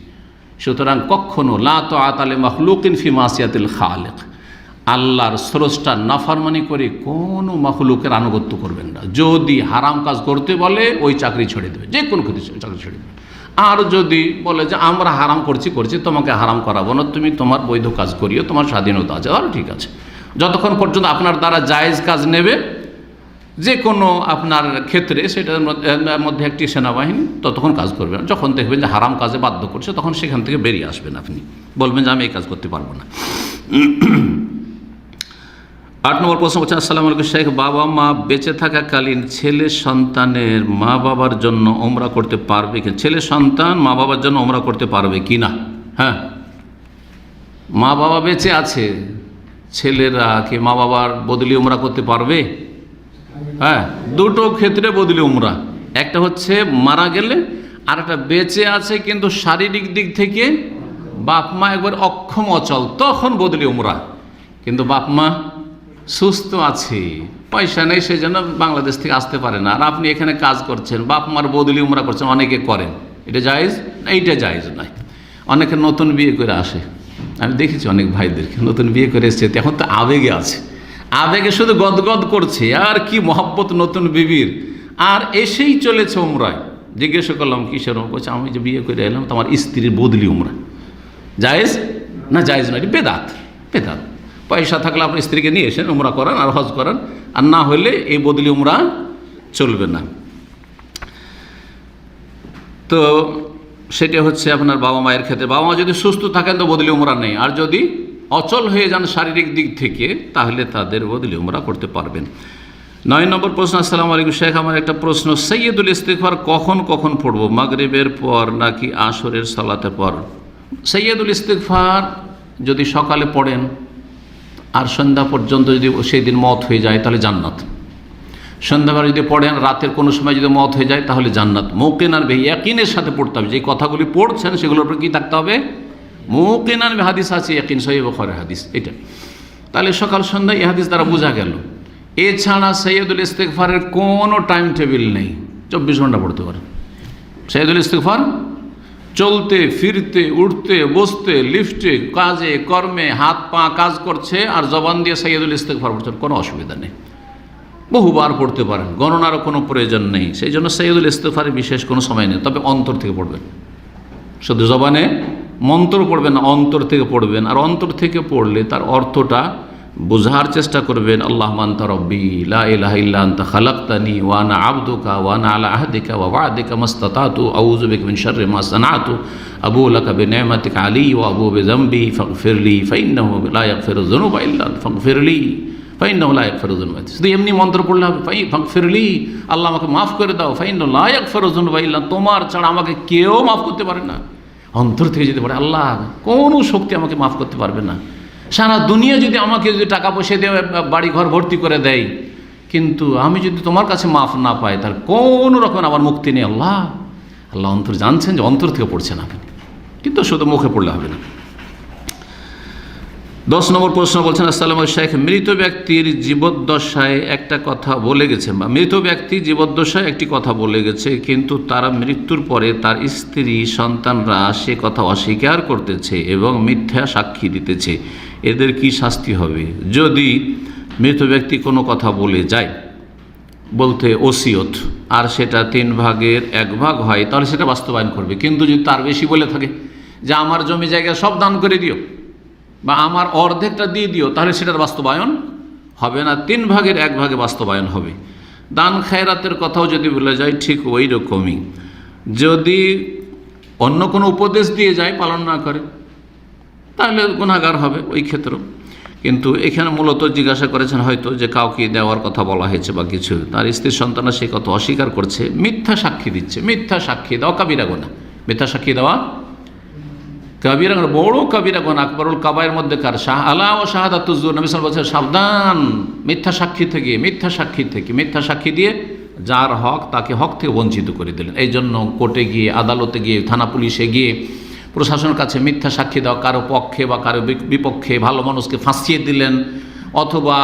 A: সুতরাং কখনো লা তাআতা লি মাখলুকিন ফি মাসিয়াতিল খালিক, আল্লাহর স্রষ্টার নাফরমানি করে কোনো মাখলুকের আনুগত্য করবেন না। যদি হারাম কাজ করতে বলে ওই চাকরি ছেড়ে দেবে, যে কোনো ক্ষতি চাকরি ছেড়ে দেবে। আর যদি বলে যে আমরা হারাম করছি তোমাকে হারাম করাবো না, তুমি তোমার বৈধ কাজ করিও, তোমার স্বাধীনতা আছে, আর ঠিক আছে। যতক্ষণ পর্যন্ত আপনার দ্বারা জায়েজ কাজ নেবে যে কোনো আপনার ক্ষেত্রে, সেটার মধ্যে একটি সেনাবাহিনী, ততক্ষণ কাজ করবেন। যখন দেখবেন যে হারাম কাজে বাধ্য করছে, তখন সেখান থেকে বেরিয়ে আসবেন। আপনি বলবেন যে আমি এই কাজ করতে পারবো না। 8 নম্বর প্রশ্ন বলছেন, আসসালামু আলাইকুম শেখ, বাবা মা বেঁচে থাকাকালীন ছেলে সন্তানের মা বাবার জন্য ওমরা করতে পারবে কি? ছেলে সন্তান মা বাবার জন্য ওমরা করতে পারবে কি না? হ্যাঁ, মা বাবা বেঁচে আছে, ছেলেরা কি মা বাবার বদলি ওমরা করতে পারবে? হ্যাঁ, দুটো ক্ষেত্রে বদলি উমরা। একটা হচ্ছে মারা গেলে, আর একটা বেঁচে আছে কিন্তু শারীরিক দিক থেকে বাপ মা একবার অক্ষম অচল, তখন বদলি উমরা। কিন্তু বাপ মা সুস্থ আছে, পয়সা নেই, সেই জন্য বাংলাদেশ থেকে আসতে পারে না, আর আপনি এখানে কাজ করছেন, বাপ মার বদলি উমরা করছেন, অনেকে করেন। এটা জায়েজ না? এইটা জায়েজ নয়। অনেকে নতুন বিয়ে করে আসে, আমি দেখেছি অনেক ভাইদেরকে নতুন বিয়ে করে এসছে, এখন তো আবেগে আছে, আবেগে শুধু গদগদ করছে, আর কি মহব্বত নতুন বিবির, আর এসেই চলেছে উমরায়। জিজ্ঞাসা করলাম কিসের? বলছে আমি যে বিয়ে করে এলাম, তোমার স্ত্রীর বদলি উমরা। জায়েজ না? জায়েজ না, এটা বেদাত। বেদাত। পয়সা থাকলে আপনি স্ত্রীকে নিয়ে এসেন, উমরা করান আর হজ করান, আর না হলে এই বদলি উমরা চলবে না। তো সেটা হচ্ছে আপনার বাবা মায়ের ক্ষেত্রে। বাবা মা যদি সুস্থ থাকেন তো বদলি উমরা নেই, আর যদি অচল হয়ে যান শারীরিক দিক থেকে, তাহলে তাদের বদলি উমরা করতে পারবেন। 9 নম্বর প্রশ্ন, আসসালামু আলাইকুম শেখ, আমার একটা প্রশ্ন, সাইয়্যিদুল ইস্তিগফার কখন কখন পড়বো? মাগরিবের পর নাকি আসরের সালাতের পর? সাইয়্যিদুল ইস্তিগফার যদি সকালে পড়েন আর সন্ধ্যা পর্যন্ত যদি সেই দিন মওত হয়ে যায় তাহলে জান্নাত। সন্ধ্যাবেলা যদি পড়েন, রাতের কোনো সময় যদি মওত হয়ে যায় তাহলে জান্নাত। মুকিনান বিহি, ইয়াকিনের সাথে পড়তে হবে। যে কথাগুলি পড়ছেন সেগুলোর উপর কী থাকতে হবে? মুকিনান বিহি, হাদিস আছে, ইয়াকিন, সহিহ বুখারীর হাদিস এটা। তাহলে সকাল সন্ধ্যা এই হাদিস দ্বারা বোঝা গেল। এছাড়া সাইয়্যিদুল ইস্তিগফারের কোনো টাইম টেবিল নেই, 24 ঘন্টা পড়তে পারেন সাইয়্যিদুল ইস্তিগফার। চলতে ফিরতে উঠতে বসতে লিফটে কাজে কর্মে হাত পা কাজ করছে আর জবান দিয়ে সাইয়্যিদুল ইস্তিগফার পড়ছেন, কোনো অসুবিধা নেই, বহুবার পড়তে পারেন, গণনারও কোনো প্রয়োজন নেই। সেই জন্য সাইয়্যিদুল ইস্তিগফারের বিশেষ কোনো সময় নেই, তবে অন্তর থেকে পড়বেন। শুধু জবানে মন্ত্র পড়বেন না, অন্তর থেকে পড়বেন। আর অন্তর থেকে পড়লে তার অর্থটা বোঝার চেষ্টা করবেন। আল্লাহুম্মা আনতা রব্বি লা ইলাহা ইল্লা আনতা খালাকতানি ওয়া আনা আবদুকা ওয়া আনা আলা আহদিকা ওয়া ওয়া'দিকা মাসতাতাতু আউযু বিকা মিন শাররি মা সানাতু আবু লাকা বিনি'মাতিকা আলী ওয়া আবু বিযামবি ফাগফিরলি ফাইন্নাহু লা ইয়াগফিরু যুনুবা ইল্লা আনতা ফাগফিরলি ফাইন্নাহু লা ইয়াগফিরু যুনুবা। শুধু এমনি মন্ত্র পড়লে হবে, ফাগফিরলি, আল্লাহ আমাকে মাফ করে দাও, ফাইন্নাহু লা ইয়াগফিরু যুনুবা ইল্লা আনতা, তোমার ছাড়া আমাকে কেউ মাফ করতে পারে না। অন্তর থেকে যদি পড়ে আল্লাহ কোনো শক্তি আমাকে মাফ করতে পারবে না। সারা দুনিয়া যদি আমাকে যদি টাকা পয়সা দিয়ে বাড়ি ঘর ভর্তি করে দেয়, কিন্তু আমি যদি তোমার কাছে মাফ না পাই, তাহলে কোনো রকম আমার মুক্তি নেই। আল্লাহ আল্লাহ অন্তর জানছেন যে অন্তর থেকে পড়ছেন আপনি, কিন্তু শুধু মুখে পড়লে হবে না। 10 নম্বর প্রশ্ন বলছেন, আসসালামু আলাইকুম শেখ, মৃত ব্যক্তির জীবদ্দশায় একটা কথা বলে গেছে, বা মৃত ব্যক্তি জীবদ্দশায় একটি কথা বলে গেছে, কিন্তু তারা মৃত্যুর পরে তার স্ত্রী সন্তানরা সে কথা অস্বীকার করতেছে এবং মিথ্যা সাক্ষী দিতেছে, এদের কি শাস্তি হবে? যদি মৃত ব্যক্তি কোনো কথা বলে যায়, বলতে ওসিয়ত, আর সেটা 3 ভাগের 1 ভাগ হয়, তাহলে সেটা বাস্তবায়ন করবে। কিন্তু যদি তার বেশি বলে থাকে যে আমার জমি জায়গা সব দান করে দিও বা আমার অর্ধেকটা দিয়ে দিও, তাহলে সেটার বাস্তবায়ন হবে না, 3 ভাগের 1 ভাগে বাস্তবায়ন হবে। দান খায়রাতের কথাও যদি বলে যায় ঠিক ওই রকমই। যদি অন্য কোনো উপদেশ দিয়ে যায়, পালন না করে, তাহলে গুনাহগার হবে ওই ক্ষেত্রেও। কিন্তু এখানে মূলত জিজ্ঞাসা করেছেন হয়তো যে কাউকে দেওয়ার কথা বলা হয়েছে বা কিছু, তার স্ত্রীর সন্তানরা সে কথা অস্বীকার করছে, মিথ্যা সাক্ষী দিচ্ছে। মিথ্যা সাক্ষী দেওয়া কাবিরা গুনাহ। মিথ্যা সাক্ষী দেওয়া কাবিরা গুনাহ, বড় কাবিরা গুনাহ, আকবরুল কাবায়ের মধ্যে কার আলা ও শাহাদাতুজ জুর। নবী সাল্লাল্লাহু আলাইহি ওয়াসাল্লাম বলেছেন, সাবধান মিথ্যা সাক্ষী থেকে, মিথ্যা সাক্ষী থেকে। মিথ্যা সাক্ষী দিয়ে যার হক তাকে হক থেকে বঞ্চিত করে দিলেন। এই জন্য কোর্টে গিয়ে, আদালতে গিয়ে, থানা পুলিশে গিয়ে, প্রশাসনের কাছে মিথ্যা সাক্ষী দেওয়া, কারো পক্ষে বা কারো বিপক্ষে, ভালো মানুষকে ফাঁসিয়ে দিলেন, অথবা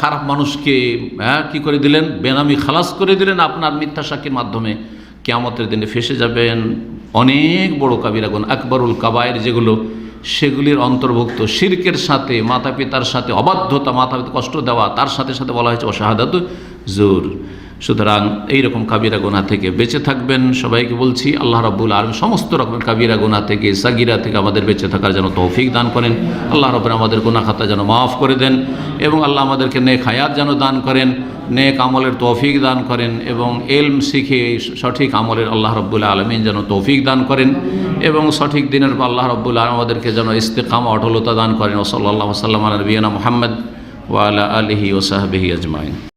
A: খারাপ মানুষকে কি করে দিলেন, বেনামি খালাস করে দিলেন আপনার মিথ্যা সাক্ষীর মাধ্যমে, কিয়ামতের দিনে ফেসে যাবেন। অনেক বড় কাবিরা গুনাহ, আকবরুল কাবায়ের যেগুলো, সেগুলির অন্তর্ভুক্ত। শিরকের সাথে, মাতা পিতার সাথে অবাধ্যতা, মাতা পিতা কষ্ট দেওয়া, তার সাথে সাথে বলা হয়েছে শাহাদাতু জুর। সুতরাং এইরকম কাবিরা গুনাহ থেকে বেঁচে থাকবেন। সবাইকে বলছি আল্লাহ রাব্বুল আলামিন সমস্ত রকমের কাবিরা গুনাহ থেকে, সাগিরা থেকে আমাদের বেঁচে থাকার যেন তৌফিক দান করেন। আল্লাহ রাব্বুল আমাদের গুনাহ খাতা যেন মাফ করে দেন, এবং আল্লাহ আমাদেরকে নেক হায়াত যেন দান করেন, নেক আমলের তৌফিক দান করেন, এবং ইলম শিখে সঠিক আমলের আল্লাহ রাব্বুল আলামিন যেন তৌফিক দান করেন, এবং সঠিক দিনের আল্লাহ রাব্বুল আলামিন আমাদেরকে যেন ইস্তেকামা, অটলতা দান করেন। ওয়া সাল্লাল্লাহু ওয়া সাল্লাম আলা নবিয়িনা মুহাম্মদ ওয়া আলা আলিহি ওয়া সাহবিহি আজমাইন।